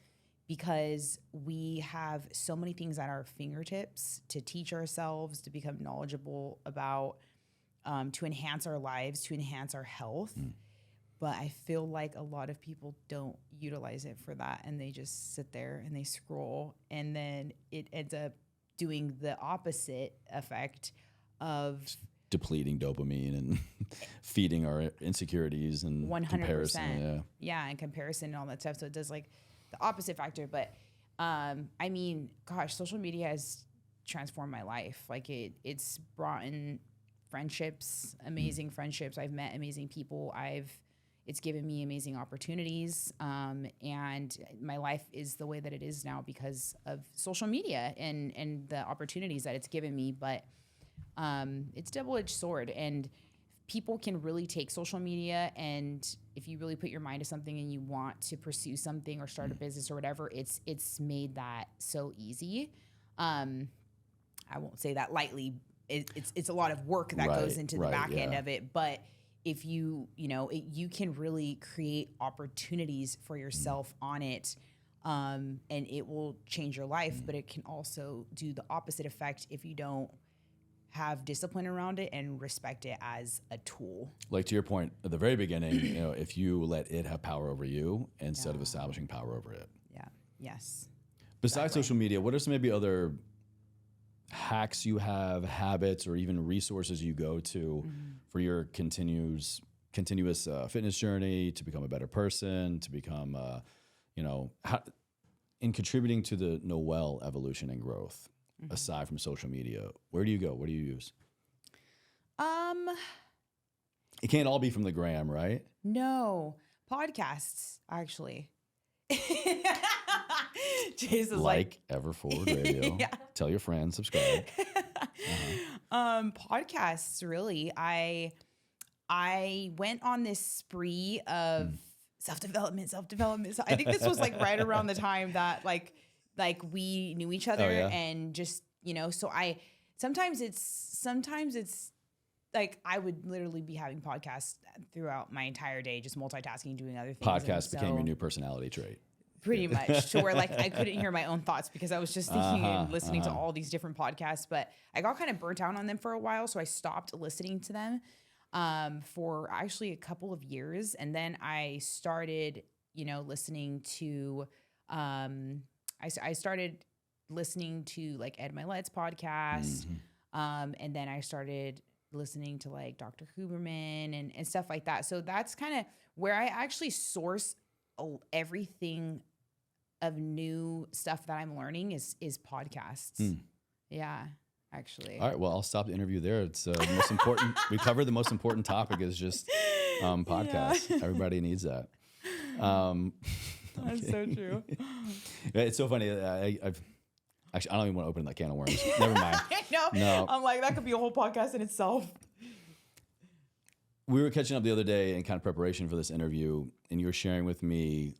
because we have so many things at our fingertips to teach ourselves, to become knowledgeable about, to enhance our lives, to enhance our health. But I feel like a lot of people don't utilize it for that, and they just sit there and they scroll, and then it ends up doing the opposite effect of depleting dopamine and feeding our insecurities and 100%. Comparison. Yeah, and comparison and all that stuff. So it does like the opposite factor. But I mean, gosh, social media has transformed my life. Like it's brought in friendships, amazing friendships. I've met amazing people. It's given me amazing opportunities. And my life is the way that it is now because of social media and the opportunities that it's given me. But it's a double-edged sword, and people can really take social media, and if you really put your mind to something and you want to pursue something or start a business or whatever, it's made that so easy. I won't say that lightly. It's a lot of work that goes into the back end of it, but if you can really create opportunities for yourself on it, and it will change your life, but it can also do the opposite effect if you don't have discipline around it and respect it as a tool. Like to your point at the very beginning, if you let it have power over you instead of establishing power over it. Yeah. Yes. Besides social media, what are some maybe other hacks you have, habits, or even resources you go to for your continuous fitness journey to become a better person, to become, in contributing to the Noel evolution and growth? Aside from social media, where do you go? What do you use? It can't all be from the gram, right? No, podcasts actually. Chase is like Everforward Radio. Yeah. Tell your friends, subscribe. Podcasts, really. I went on this spree of self-development. I think this was like right around the time that like we knew each other and just, so sometimes it's like I would literally be having podcasts throughout my entire day, just multitasking, doing other things. Podcast became your new personality trait. Pretty much, to where like I couldn't hear my own thoughts because I was just thinking and listening to all these different podcasts. But I got kind of burnt out on them for a while, so I stopped listening to them for actually a couple of years, and then I started, listening to. I started listening to like Ed Milet's podcast, and then I started listening to like Dr. Huberman and stuff like that. So that's kind of where I actually source everything of new stuff that I'm learning is podcasts. Yeah, actually. All right. Well, I'll stop the interview there. It's the most important. We covered the most important topic is just podcasts. Yeah. Everybody needs that. That's so true. It's so funny. I've actually, I don't even want to open that can of worms. Never mind. No, I'm like, that could be a whole podcast in itself. We were catching up the other day in kind of preparation for this interview, and you were sharing with me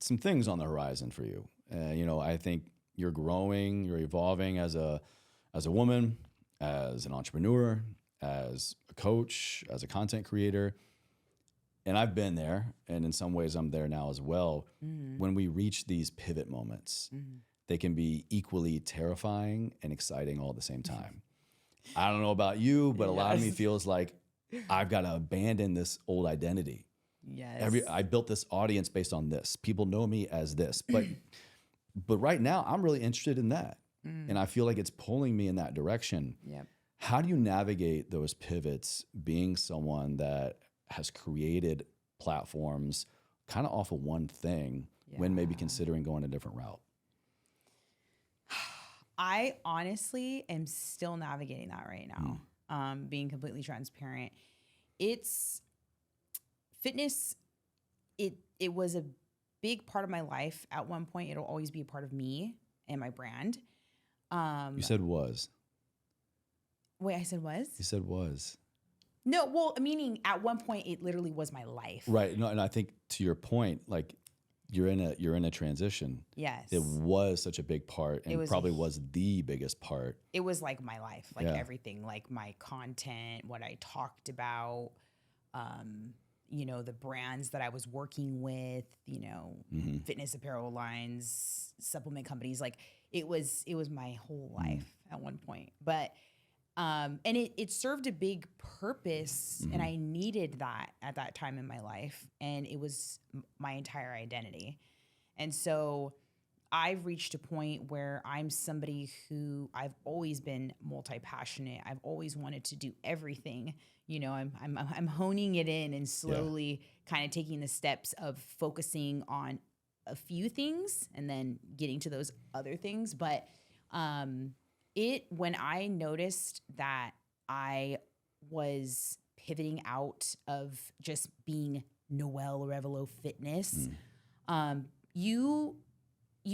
some things on the horizon for you. I think you're growing, you're evolving as a woman, as an entrepreneur, as a coach, as a content creator. And I've been there, and in some ways I'm there now as well. When we reach these pivot moments, they can be equally terrifying and exciting all at the same time. I don't know about you, but a lot of me feels like I've got to abandon this old identity. Yes. I built this audience based on this. People know me as this, but right now I'm really interested in that. And I feel like it's pulling me in that direction. Yep. How do you navigate those pivots being someone that has created platforms kind of off of one thing when maybe considering going a different route? I honestly am still navigating that right now. Being completely transparent. It's fitness. It was a big part of my life at one point. It'll always be a part of me and my brand. You said was. Wait, I said was? You said was. No, well, meaning at one point it literally was my life. Right. No, and I think to your point, like you're in a transition. Yes. It was such a big part, and it probably was the biggest part. It was like my life, like everything, like my content, what I talked about, the brands that I was working with, fitness apparel lines, supplement companies. Like it was my whole life at one point. But and it served a big purpose, and I needed that at that time in my life, and it was my entire identity. And so I've reached a point where I'm somebody who I've always been multi-passionate. I've always wanted to do everything. I'm honing it in and slowly kind of taking the steps of focusing on a few things and then getting to those other things. But when I noticed that I was pivoting out of just being Noel Arevalo Fitness, you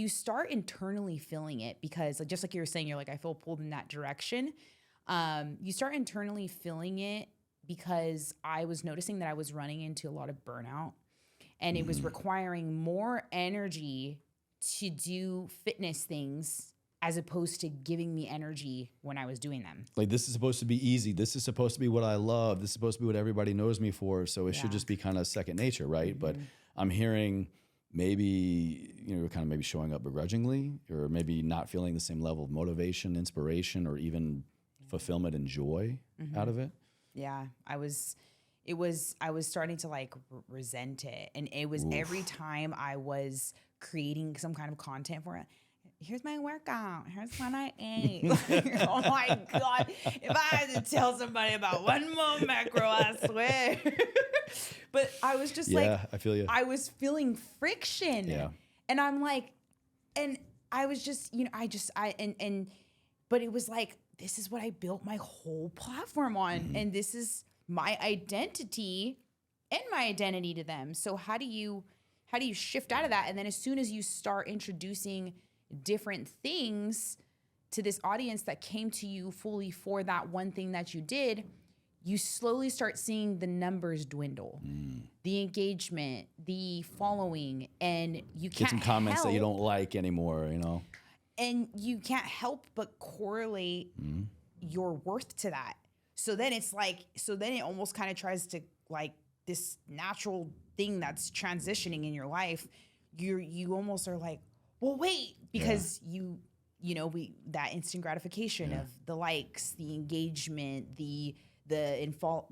start internally feeling it because like, just like you were saying, you're like, I feel pulled in that direction. You start internally feeling it because I was noticing that I was running into a lot of burnout and it was requiring more energy to do fitness things as opposed to giving me energy when I was doing them. Like, this is supposed to be easy. This is supposed to be what I love. This is supposed to be what everybody knows me for. So it should just be kind of second nature, right? But I'm hearing maybe, kind of maybe showing up begrudgingly, or maybe not feeling the same level of motivation, inspiration, or even fulfillment and joy out of it. Yeah, I was starting to like resent it. And it was every time I was creating some kind of content for it, here's my workout, here's what I ate. Oh my God. If I had to tell somebody about one more macro, I swear. But I was just like, I feel you. I was feeling friction. Yeah. And I'm like, and I was just, but it was like, this is what I built my whole platform on. And this is my identity and my identity to them. So how do you shift out of that? And then as soon as you start introducing different things to this audience that came to you fully for that one thing that you did, you slowly start seeing the numbers dwindle, the engagement, the following, and you can't get some comments that you don't like anymore, and you can't help but correlate your worth to that. So then it's like, it almost kind of tries to like this natural thing that's transitioning in your life. You almost are like, well, wait, because that instant gratification of the likes, the engagement, the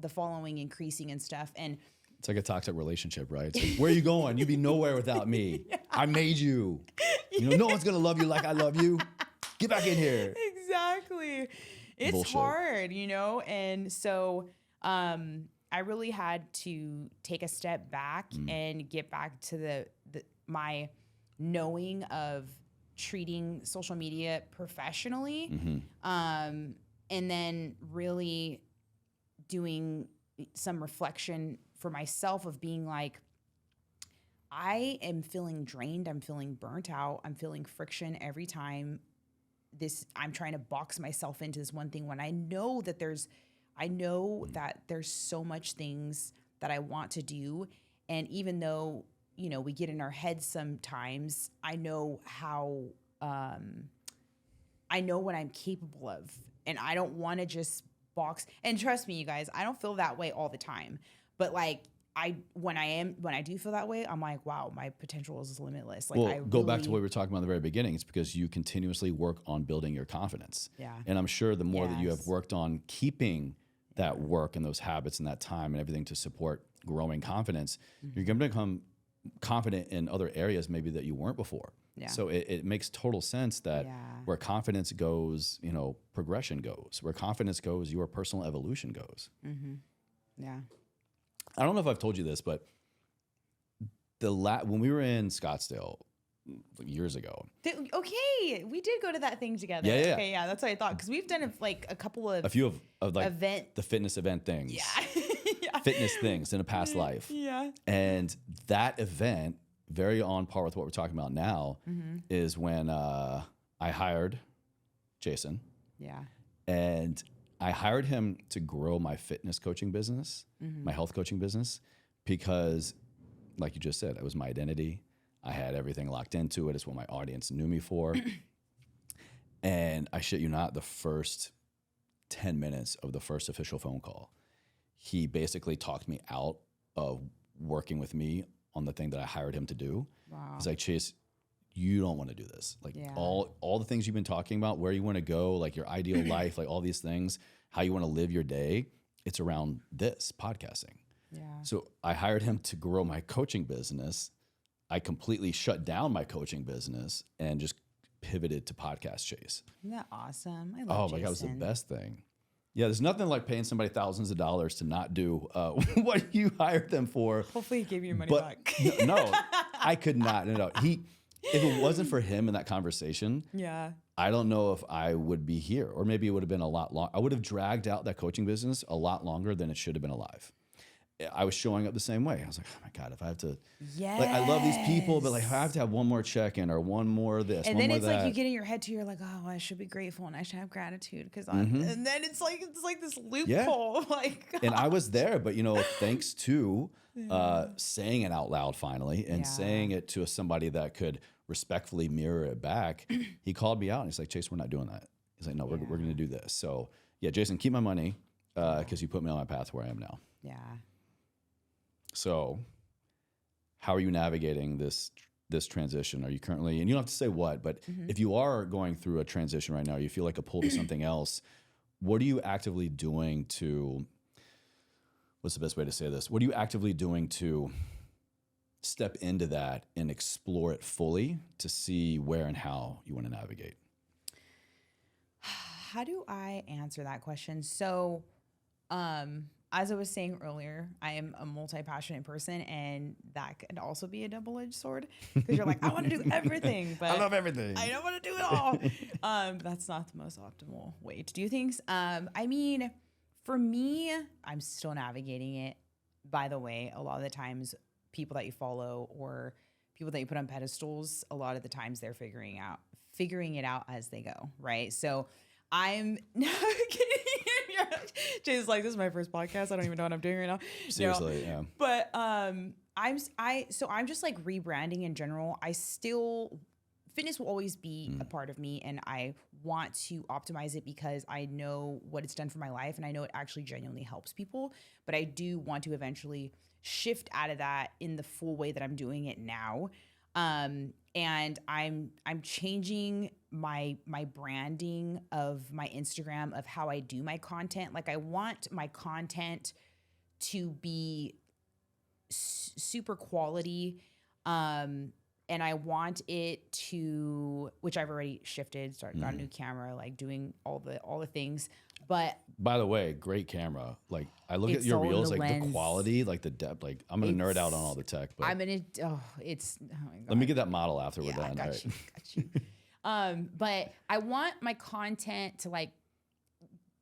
following increasing and stuff. And it's like a toxic relationship, right? It's like, where are you going? You'd be nowhere without me. I made you. No one's going to love you like I love you. Get back in here. Exactly. It's Bullshit. hard, And so I really had to take a step back and get back to my knowing of treating social media professionally. And then really doing some reflection for myself of being like, I am feeling drained. I'm feeling burnt out. I'm feeling friction every time I'm trying to box myself into this one thing when I know that there's so much things that I want to do. And even though, we get in our heads sometimes, I know what I'm capable of, and I don't want to just box. And trust me, you guys, I don't feel that way all the time, but like when I do feel that way, I'm like, wow, my potential is limitless. Like, well, go back to what we were talking about in the very beginning. It's because you continuously work on building your confidence. Yeah. And I'm sure the more that you have worked on keeping that work and those habits and that time and everything to support growing confidence, you're going to become confident in other areas maybe that you weren't before. Yeah. So it makes total sense that where confidence goes, progression goes. Where confidence goes, your personal evolution goes. Yeah. I don't know if I've told you this, but when we were in Scottsdale years ago. Okay, we did go to that thing together. Yeah. Okay, yeah, that's what I thought, because we've done a few of like event, the fitness event things. Yeah. Fitness things in a past life. Yeah. And that event, very on par with what we're talking about now, is when I hired Jason. Yeah. And I hired him to grow my fitness coaching business, my health coaching business, because like you just said, it was my identity. I had everything locked into it. It's what my audience knew me for. And I shit you not, the first 10 minutes of the first official phone call, he basically talked me out of working with me on the thing that I hired him to do. Wow. He's like, Chase, you don't want to do this. Like all the things you've been talking about, where you want to go, like your ideal life, like all these things, how you want to live your day, it's around this podcasting. Yeah. So I hired him to grow my coaching business. I completely shut down my coaching business and just pivoted to podcast Chase. Isn't that awesome? I love Jason. God, it was the best thing. Yeah, there's nothing like paying somebody thousands of dollars to not do what you hired them for. Hopefully he gave you your money back. No, I could not. No. If it wasn't for him in that conversation, I don't know if I would be here, or maybe it would have been a lot long. I would have dragged out that coaching business a lot longer than it should have been alive. I was showing up the same way. I was like, oh my God, if I have to, Yes. like, I love these people, but like, if I have to have one more check-in or one more this, and one then more it's that. like you get in your head too. You're like, oh, I should be grateful and I should have gratitude because Mm-hmm. and then it's like this Yeah. loophole. Like, And I was there, but you know, thanks to saying it out loud finally and Yeah. saying it to somebody that could respectfully mirror it back, he called me out and he's like, Chase, we're not doing that. He's like, no, we're going to do this. So yeah, Jason, keep my money because you put me on my path where I am now. Yeah. So how are you navigating this transition? Are you currently, and you don't have to say what, but if you are going through a transition right now, you feel like a pull to something else, what are you actively doing to, what's the best way to say this? What are you actively doing to step into that and explore it fully to see where and how you want to navigate? How do I answer that question? So, as I was saying earlier, I am a multi-passionate person, and that could also be a double-edged sword because you're like, I want to do everything, but I love everything. I don't want to do it all. That's not the most optimal way to do things. I mean, for me, I'm still navigating it. By the way, a lot of the times, people that you follow or people that you put on pedestals, a lot of the times they're figuring it out as they go, right? So I'm navigating. Jay's like, this is my first podcast. I don't even know what I'm doing right now. Seriously, yeah. But I'm just like rebranding in general. Fitness will always be a part of me, and I want to optimize it because I know what it's done for my life, and I know it actually genuinely helps people. But I do want to eventually shift out of that in the full way that I'm doing it now. And I'm changing my branding of my Instagram, of how I do my content. Like, I want my content to be super quality. And I want it to, which I've already shifted, got a new camera, like doing all the things. But by the way, great camera. Like, I look at It's your all in reels, the like lens. the quality, like the depth. Like, I'm gonna nerd out on all the tech, but I'm gonna. Oh my God. let me get that model after we're Yeah, I done. got All right. you. But I want my content to, like,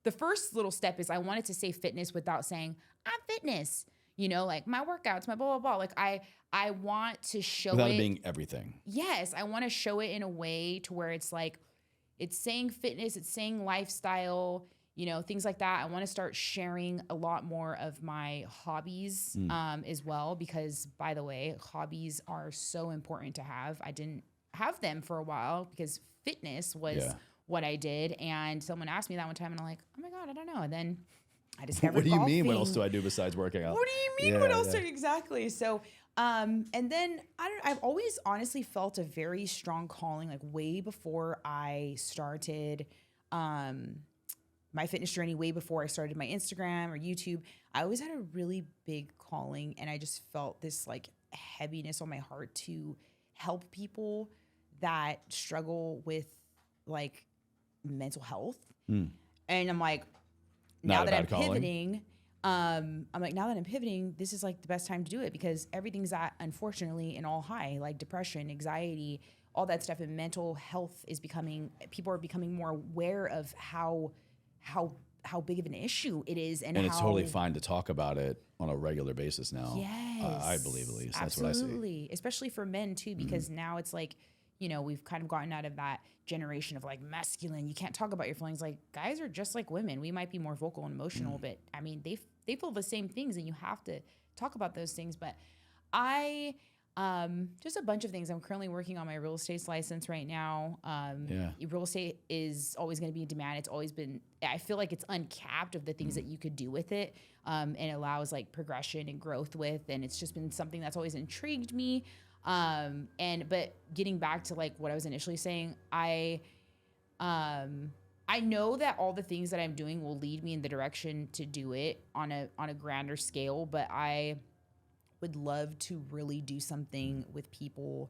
the first little step is I want it to say fitness without saying I'm fitness. You know, like my workouts, my blah blah blah. Like I want to show Without it it being everything. Yes, I want to show it in a way to where it's like, it's saying fitness, it's saying lifestyle, you know, things like that. I want to start sharing a lot more of my hobbies as well, because, by the way, hobbies are so important to have. I didn't have them for a while because fitness was what I did. And someone asked me that one time and I'm like, oh my God, I don't know. And then I discovered What do you mean? What golfing. else do I do besides working out? What do you mean? What else? Exactly. So, and then I've always honestly felt a very strong calling, like way before I started, my fitness journey, way before I started my Instagram or YouTube. I always had a really big calling, and I just felt this like heaviness on my heart to help people that struggle with like mental health. And I'm like, now that I'm pivoting, this is like the best time to do it, because everything's at, unfortunately, an all high, like depression, anxiety, all that stuff. And mental health is people are becoming more aware of how big of an issue it is. And it's totally fine to talk about it on a regular basis now. Yes. I believe, at least. Absolutely. That's what I see. Especially for men too, because now it's like, you know, we've kind of gotten out of that generation of like masculine. You can't talk about your feelings. Like, guys are just like women. We might be more vocal and emotional, but I mean, they feel the same things, and you have to talk about those things. But just a bunch of things. I'm currently working on my real estate license right now. Real estate is always going to be in demand. It's always been, I feel like it's uncapped of the things that you could do with it. And allows like progression and growth with, and it's just been something that's always intrigued me. But getting back to like what I was initially saying, I know that all the things that I'm doing will lead me in the direction to do it on a grander scale, but I would love to really do something with people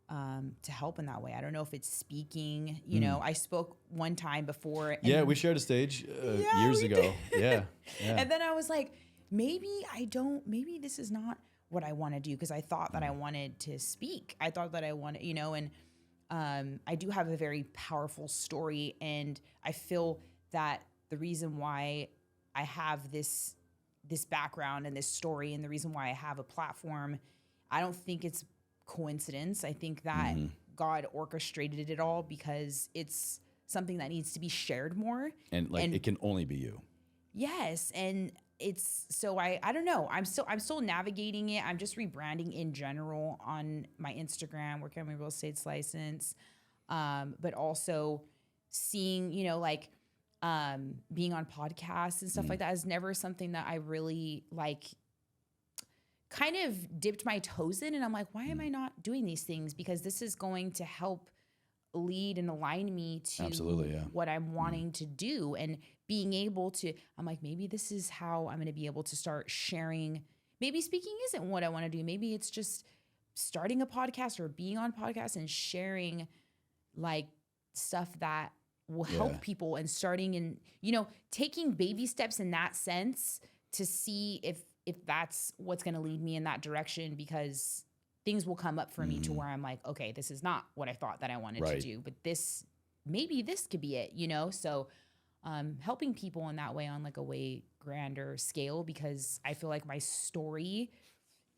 to help in that way. I don't know if it's speaking, you know, I spoke one time before. And we shared a stage years ago. Yeah. And then I was like, maybe this is not what I want to do, because I thought that I wanted to speak. I thought that I wanted, you know, and I do have a very powerful story, and I feel that the reason why I have this this background and this story and the reason why I have a platform, I don't think it's coincidence. I think that God orchestrated it all because it's something that needs to be shared more. And it can only be you. Yes. And it's, so I don't know. I'm still navigating it. I'm just rebranding in general on my Instagram, working on my real estate license. But also seeing, you know, like, being on podcasts and stuff like that is never something that I really like kind of dipped my toes in. And I'm like, why am I not doing these things? Because this is going to help lead and align me to what I'm wanting to do, and being able to, I'm like, maybe this is how I'm going to be able to start sharing. Maybe speaking isn't what I want to do. Maybe it's just starting a podcast or being on podcasts and sharing like stuff that will help people, and starting and, you know, taking baby steps in that sense to see if that's what's going to lead me in that direction, because things will come up for me to where I'm like, okay, this is not what I thought that I wanted to do, but maybe this could be it, you know? So, helping people in that way on like a way grander scale, because I feel like my story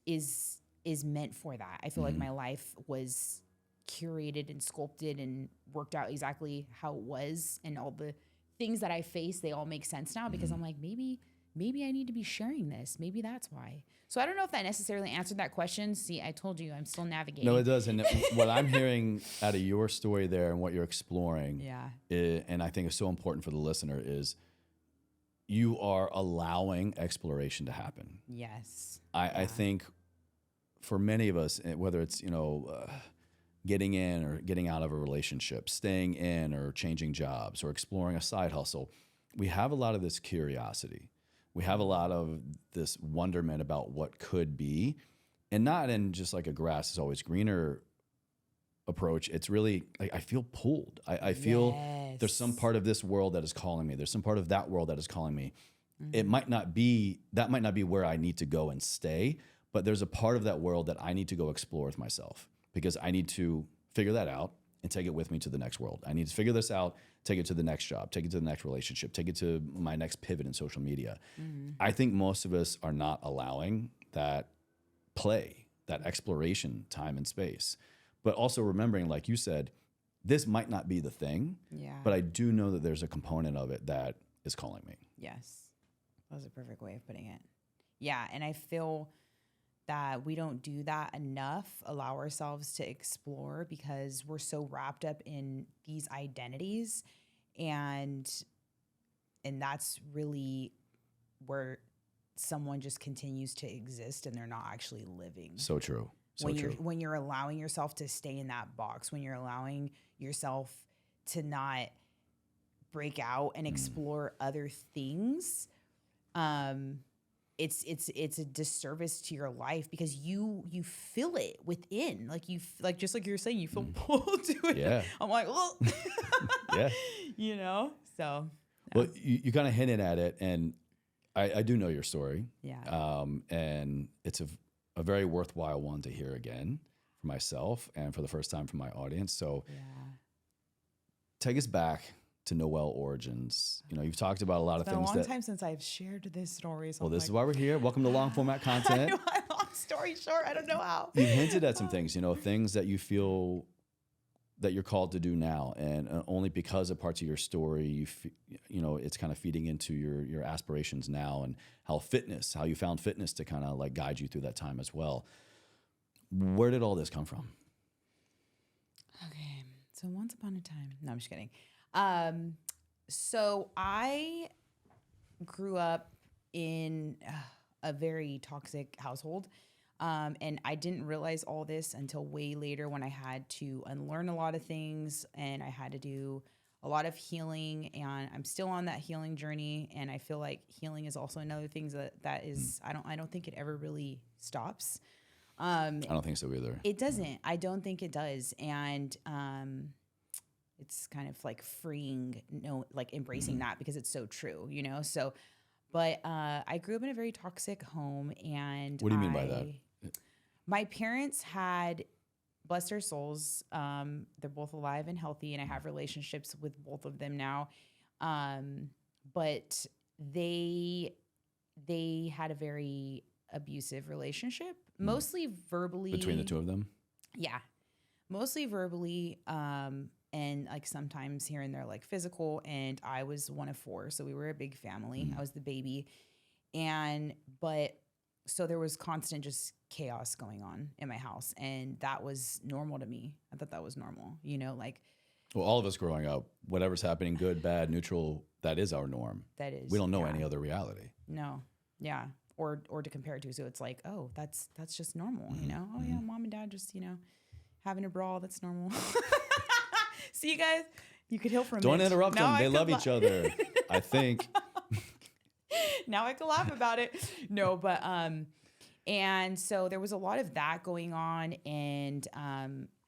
is meant for that. I feel like my life was curated and sculpted and worked out exactly how it was, and all the things that I faced, they all make sense now, because I'm like, maybe I need to be sharing this. Maybe that's why. So I don't know if that necessarily answered that question. See, I told you I'm still navigating. No, it does. And what I'm hearing out of your story there and what you're exploring, and I think is so important for the listener, is you are allowing exploration to happen. Yes. I think for many of us, whether it's, you know, getting in or getting out of a relationship, staying in or changing jobs or exploring a side hustle, we have a lot of this curiosity. We have a lot of this wonderment about what could be, and not in just like a grass is always greener approach. It's really like, I feel pulled. I feel there's some part of this world that is calling me. There's some part of that world that is calling me. It might not be where I need to go and stay, but there's a part of that world that I need to go explore with myself, because I need to figure that out and take it with me to the next world. I need to figure this out, take it to the next job, take it to the next relationship, take it to my next pivot in social media. I think most of us are not allowing that play, that exploration time and space. But also remembering, like you said, this might not be the thing, but I do know that there's a component of it that is calling me. Yes. That was a perfect way of putting it. Yeah, and I feel that we don't do that enough, allow ourselves to explore, because we're so wrapped up in these identities, and that's really where someone just continues to exist and they're not actually living. So true. When you're allowing yourself to stay in that box, when you're allowing yourself to not break out and explore other things, it's a disservice to your life, because you feel it within, like just like you're saying, you feel pulled to it. Yeah. I'm like, well, yeah, you know. So, well, you kind of hinted at it, and I do know your story. Yeah. And it's a very worthwhile one to hear again for myself and for the first time from my audience. So, take us back to Noel origins. You know, you've talked about a lot of things. It's been a long time since I've shared this story. So well, this is why we're here. Welcome to long format content. Long story short, I don't know how. You've hinted at some things, you know, things that you feel that you're called to do now, and only because of parts of your story, you know, it's kind of feeding into your aspirations now, and how you found fitness to kind of like guide you through that time as well. Where did all this come from? Okay, so once upon a time. No, I'm just kidding. So I grew up in a very toxic household. And I didn't realize all this until way later, when I had to unlearn a lot of things, and I had to do a lot of healing, and I'm still on that healing journey. And I feel like healing is also another thing that is, I don't think it ever really stops. I don't think so either. It doesn't. I don't think it does. And, it's kind of like freeing, like embracing that, because it's so true, you know? So, but, I grew up in a very toxic home, and what do you mean by that? My parents had, bless their souls, they're both alive and healthy, and I have relationships with both of them now. But they they had a very abusive relationship, mostly verbally. Between the two of them? Yeah. Mostly verbally, and like sometimes here and there, like physical. And I was one of four. So we were a big family. I was the baby. So there was constant just chaos going on in my house. And that was normal to me. I thought that was normal, like. Well, all of us growing up, whatever's happening, good, bad, neutral, that is our norm. That is. We don't know any other reality. No. Yeah. Or to compare to. So it's like, oh, that's just normal, Oh yeah, mom and dad just, having a brawl, that's normal. See, you guys, you could heal from it. Don't interrupt them. They love each other, I think. Now I can laugh about it. No, but and so there was a lot of that going on. And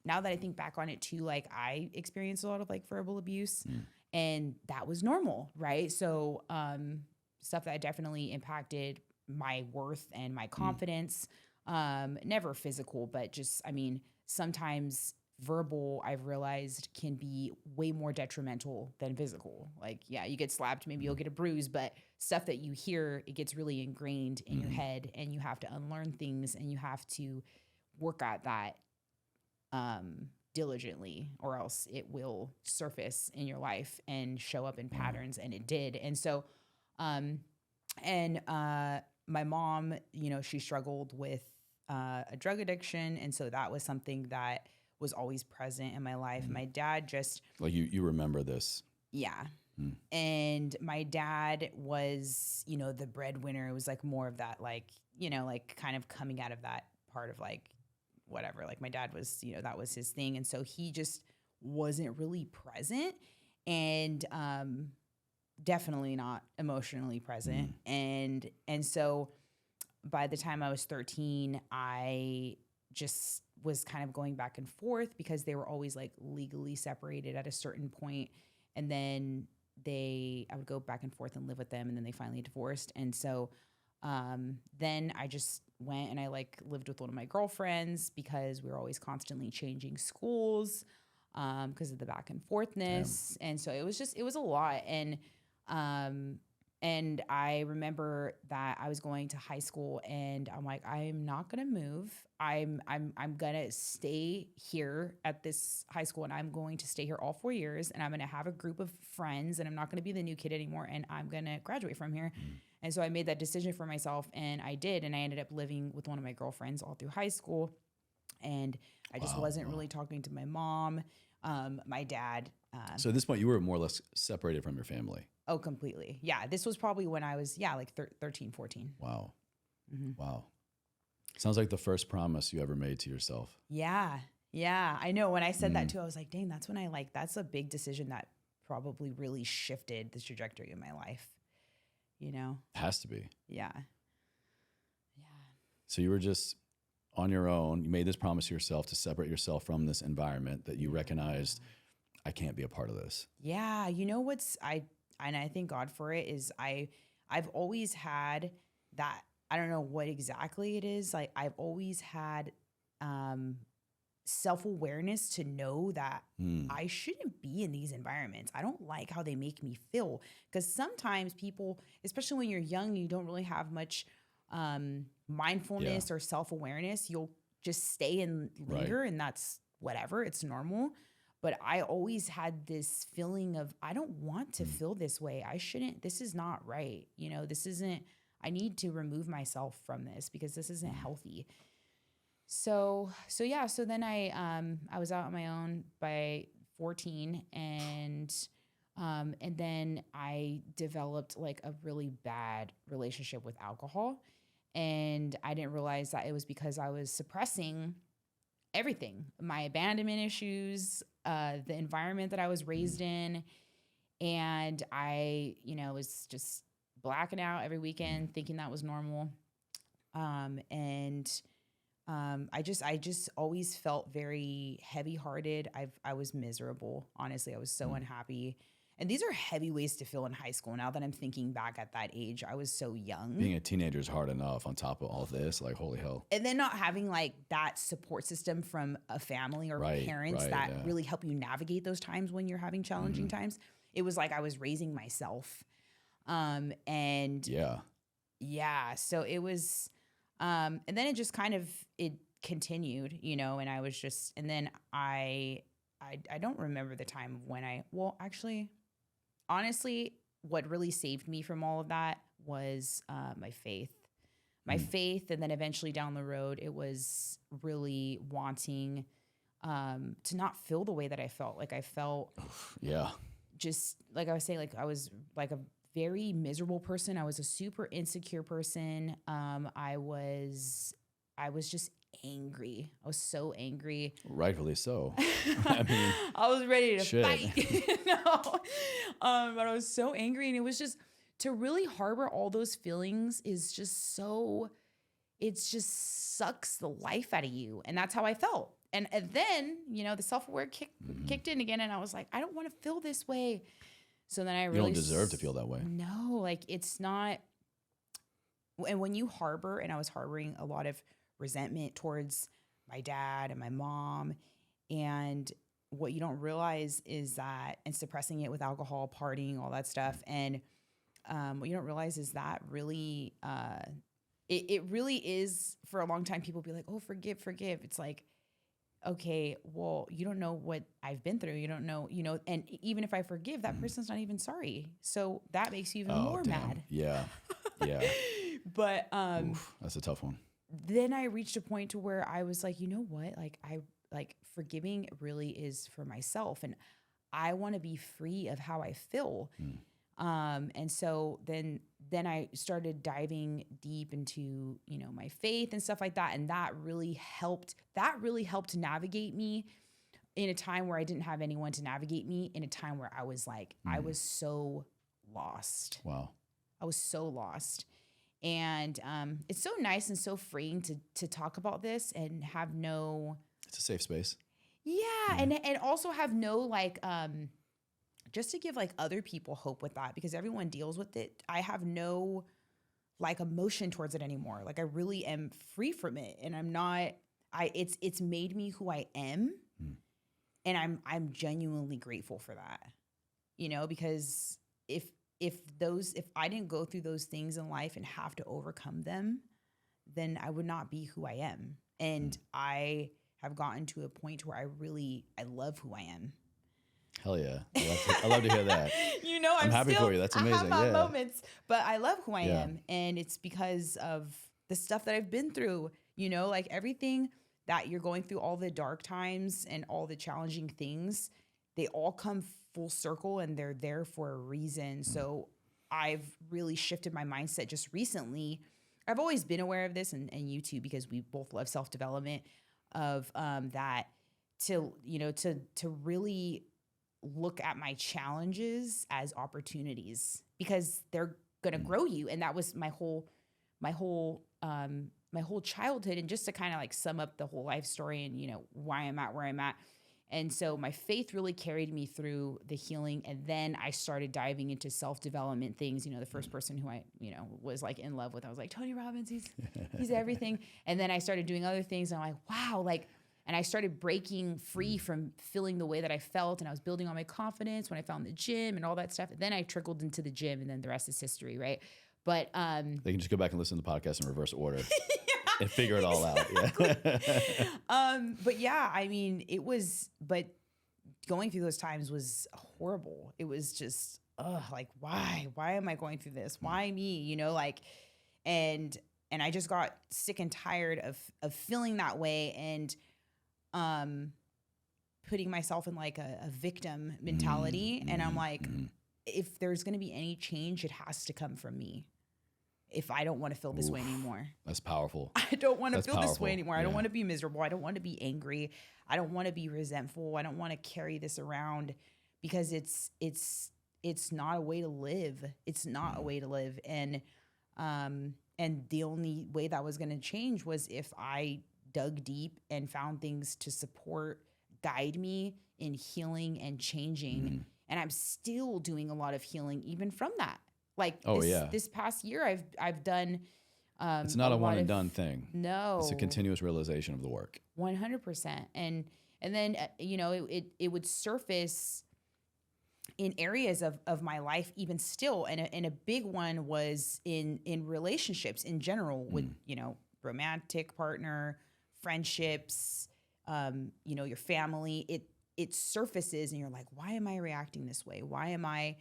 now that I think back on it too, like I experienced a lot of like verbal abuse and that was normal, right? So stuff that definitely impacted my worth and my confidence. Never physical, but just, sometimes verbal, I've realized, can be way more detrimental than physical. Like, yeah, you get slapped, maybe you'll get a bruise, but stuff that you hear, it gets really ingrained in your head, and you have to unlearn things, and you have to work at that diligently, or else it will surface in your life and show up in patterns, and it did. And so, my mom, she struggled with a drug addiction, and so that was something that was always present in my life. My dad just... Like you remember this. Yeah. And my dad was, the breadwinner. It was like more of that, like, like kind of coming out of that part of like, whatever. Like my dad was, that was his thing. And so he just wasn't really present and definitely not emotionally present. And so by the time I was 13, I just was kind of going back and forth because they were always like legally separated at a certain point. And then I would go back and forth and live with them. And then they finally divorced. And so then I just went and I like lived with one of my girlfriends because we were always constantly changing schools because of the back and forthness. And so it was a lot. And I remember that I was going to high school and I'm like, I'm not going to move. I'm going to stay here at this high school and I'm going to stay here all 4 years and I'm going to have a group of friends and I'm not going to be the new kid anymore and I'm going to graduate from here. And so I made that decision for myself and I did. And I ended up living with one of my girlfriends all through high school. And I just wasn't really talking to my mom, my dad. So at this point you were more or less separated from your family. Oh, completely. Yeah. This was probably when I was, like 13, 14. Wow. Wow. Sounds like the first promise you ever made to yourself. Yeah. Yeah. I know. When I said that too, I was like, dang, that's when that's a big decision that probably really shifted the trajectory of my life. Has to be. Yeah. Yeah. So you were just on your own. You made this promise to yourself to separate yourself from this environment that you recognized, I can't be a part of this. Yeah. And I thank God for it is I've always had that, I don't know what exactly it is. Like I've always had self-awareness to know that I shouldn't be in these environments. I don't like how they make me feel because sometimes people, especially when you're young, you don't really have much mindfulness or self-awareness. You'll just stay and linger and that's whatever. It's normal. But I always had this feeling of, I don't want to feel this way. I shouldn't, this is not right. This isn't, I need to remove myself from this because this isn't healthy. So then I was out on my own by 14 and then I developed like a really bad relationship with alcohol. And I didn't realize that it was because I was suppressing everything, my abandonment issues, the environment that I was raised in. And I, was just blacking out every weekend thinking that was normal. I just always felt very heavy hearted. I was miserable. Honestly, I was so unhappy. And these are heavy ways to feel in high school. Now that I'm thinking back at that age, I was so young. Being a teenager is hard enough on top of all this, like holy hell. And then not having like that support system from a family or parents that really help you navigate those times when you're having challenging times. It was like I was raising myself. And yeah, so it was, and then it just kind of, it continued, and I was just, and then I don't remember the time of when well, actually, honestly, what really saved me from all of that was my faith. My Mm. faith, and then eventually down the road, it was really wanting to not feel the way that I felt. Like I felt Yeah. just like I was saying, like I was like a very miserable person. I was a super insecure person. I was just angry. I was so angry. Rightfully so. I mean, I was ready to shit. fight. But I was so angry, and it was just to really harbor all those feelings is just so. It just sucks the life out of you, and that's how I felt. And then the self-aware kicked in again, and I was like, I don't want to feel this way. So then I really You don't deserve to feel that way. No, like it's not. And when you harbor, and I was harboring a lot of resentment towards my dad and my mom, and what you don't realize is that, and suppressing it with alcohol, partying, all that stuff, and what you don't realize is that really, it really is, for a long time, people be like, oh, forgive. It's like, okay, well, you don't know what I've been through. You don't know, and even if I forgive, that person's not even sorry. So that makes you even more damn. mad. Yeah. Yeah. But Oof, that's a tough one. then I reached a point to where I was like, you know what? Like forgiving really is for myself, and I want to be free of how I feel. And so then I started diving deep into, my faith and stuff like that. And that really helped navigate me in a time where I didn't have anyone to navigate me, in a time where I was like, I was so lost. Wow. I was so lost. And it's so nice and so freeing to talk about this and have no. It's a safe space. Yeah. And also have no like, just to give like other people hope with that, because everyone deals with it. I have no like emotion towards it anymore. Like I really am free from it, and I'm not, it's made me who I am. And I'm genuinely grateful for that, because if I didn't go through those things in life and have to overcome them, then I would not be who I am. And I have gotten to a point where I love who I am. Hell yeah. I love to hear that. I'm happy for you. That's amazing. I have my Yeah. moments, but I love who I am. And it's because of the stuff that I've been through, like everything that you're going through, all the dark times and all the challenging things, they all come full circle, and they're there for a reason. So I've really shifted my mindset just recently. I've always been aware of this, and you too, because we both love self-development, of that to really look at my challenges as opportunities, because they're going to grow you. And that was my whole childhood. And just to kind of like sum up the whole life story and, why I'm at where I'm at. And so my faith really carried me through the healing. And then I started diving into self-development things. The first person who I, was like in love with, I was like, Tony Robbins, he's everything. And then I started doing other things, and I'm like, wow, like, and I started breaking free from feeling the way that I felt, and I was building on my confidence when I found the gym and all that stuff. And then I trickled into the gym, and then the rest is history, right? But they can just go back and listen to the podcast in reverse order and figure it all out. Yeah. But yeah, I mean, but going through those times was horrible. It was just, like, why am I going through this? Why me? And I just got sick and tired of feeling that way, and putting myself in like a victim mentality. And I'm like, if there's going to be any change, it has to come from me. If I don't want to feel this way anymore. That's powerful. I don't want to feel powerful. this way anymore. Yeah. I don't want to be miserable. I don't want to be angry. I don't want to be resentful. I don't want to carry this around, because it's not a way to live. It's not a way to live. And the only way that was going to change was if I dug deep and found things to guide me in healing and changing. And I'm still doing a lot of healing even from that. Like this past year, I've done. It's not a one and done thing. No, it's a continuous realization of the work. 100%. And then it would surface in areas of my life, even still. And a big one was in relationships in general with, romantic partner, friendships, your family. It surfaces and you're like, why am I reacting this way? Why am I,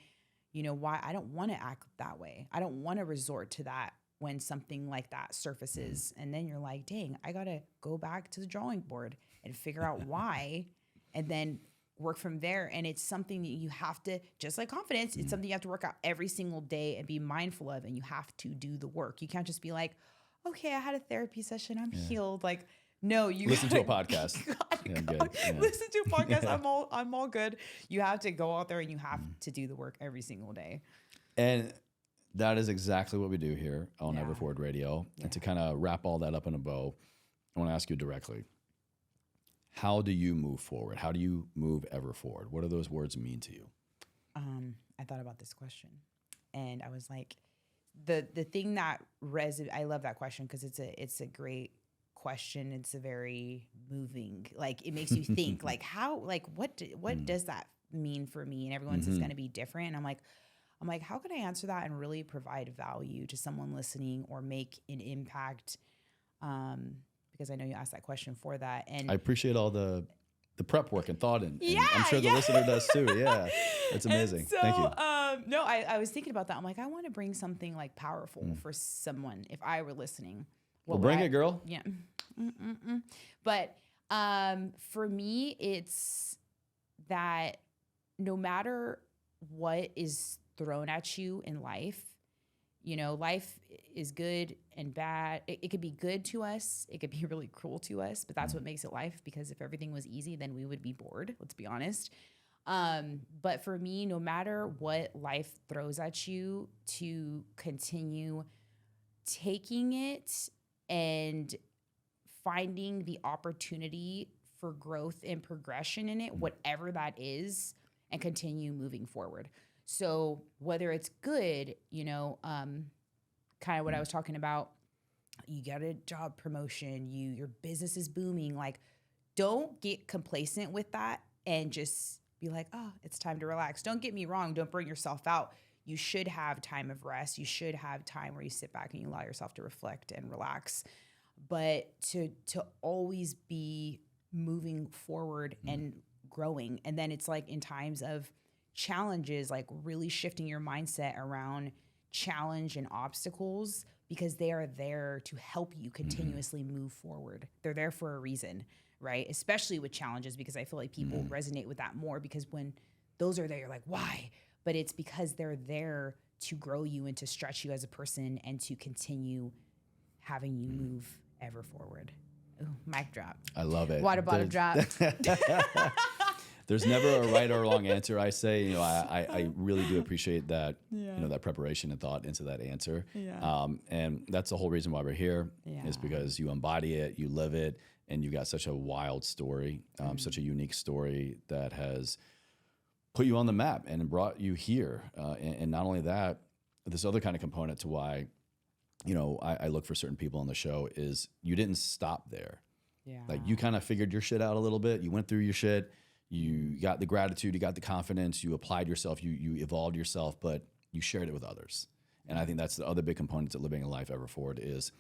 why I don't want to act that way. I don't want to resort to that when something like that surfaces. And then you're like, dang, I got to go back to the drawing board and figure out why, and then work from there. And it's something that you have to, just like confidence, it's something you have to work out every single day and be mindful of. And you have to do the work. You can't just be like, okay, I had a therapy session, I'm healed. Like, no, you listen to a podcast. Listen to a podcast. I'm all good. You have to go out there and you have to do the work every single day. And that is exactly what we do here on Ever Forward Radio. And to kind of wrap all that up in a bow, I want to ask you directly, how do you move forward? How do you move ever forward? What do those words mean to you? I thought about this question and I was like, the thing that I love that question because it's a great question. It's a very moving, like it makes you think like how, like what does that mean for me? And everyone's is going to be different. And I'm like, how can I answer that and really provide value to someone listening or make an impact? Because I know you asked that question for that. And I appreciate all the prep work and thought. And I'm sure the listener does too. Yeah. That's amazing. So, thank you. No, I was thinking about that. I'm like, I want to bring something like powerful for someone if I were listening. Well, bring it, girl. Yeah. But for me, it's that no matter what is thrown at you in life, life is good and bad. It could be good to us. It could be really cruel to us, but that's what makes it life, because if everything was easy, then we would be bored. Let's be honest. But for me, no matter what life throws at you, to continue taking it and finding the opportunity for growth and progression in it, whatever that is, and continue moving forward. So whether it's good, kind of what I was talking about, you get a job promotion, your business is booming, like don't get complacent with that and just be like, oh, it's time to relax. Don't get me wrong. Don't burn yourself out. You should have time of rest. You should have time where you sit back and you allow yourself to reflect and relax. But to always be moving forward and growing. And then it's like in times of challenges, like really shifting your mindset around challenge and obstacles, because they are there to help you continuously move forward. They're there for a reason, right? Especially with challenges, because I feel like people resonate with that more, because when those are there, you're like, why? But it's because they're there to grow you and to stretch you as a person and to continue having you move ever forward. Ooh, mic drop. I love it. Water bottle drop. There's never a right or wrong answer. I say, I really do appreciate that, that preparation and thought into that answer. Yeah. And that's the whole reason why we're here, is because you embody it, you live it, and you got such a wild story, such a unique story that has put you on the map and brought you here. And not only that, this other kind of component to why, I look for certain people on the show is you didn't stop there. Yeah. Like you kind of figured your shit out a little bit. You went through your shit. You got the gratitude, you got the confidence, you applied yourself, you evolved yourself, but you shared it with others. And I think that's the other big component to living a life ever forward is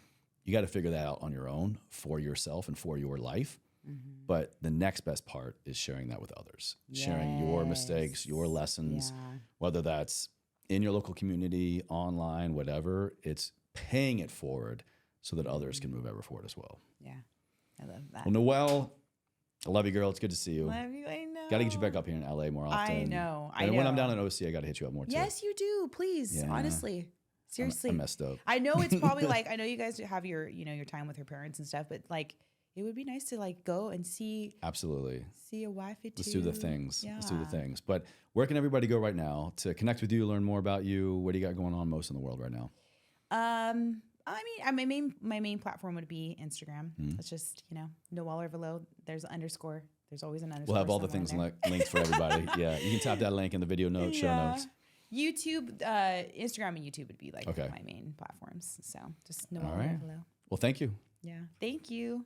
you got to figure that out on your own for yourself and for your life. But the next best part is sharing that with others, sharing your mistakes, your lessons, whether that's in your local community, online, whatever, it's paying it forward so that others can move ever forward as well. Yeah, I love that. Well, Noel, I love you, girl. It's good to see you. Love you, I know. Got to get you back up here in LA more often. I know. And when I'm down in OC, I got to hit you up more too. Yes, you do. Please, honestly, seriously. I messed up. I know it's probably like, I know you guys have your, your time with your parents and stuff, but like, it would be nice to like go and see. Absolutely. See a wifey too. Let's do the things. Yeah. Let's do the things. But where can everybody go right now to connect with you, learn more about you? What do you got going on most in the world right now? My main platform would be Instagram. It's just, Noel Arevalo. There's an underscore. There's always an underscore. We'll have all the things linked for everybody. Yeah. You can tap that link in the video notes, show notes. YouTube, Instagram and YouTube would be like my main platforms. So just Noel Arevalo. Well, thank you. Yeah. Thank you.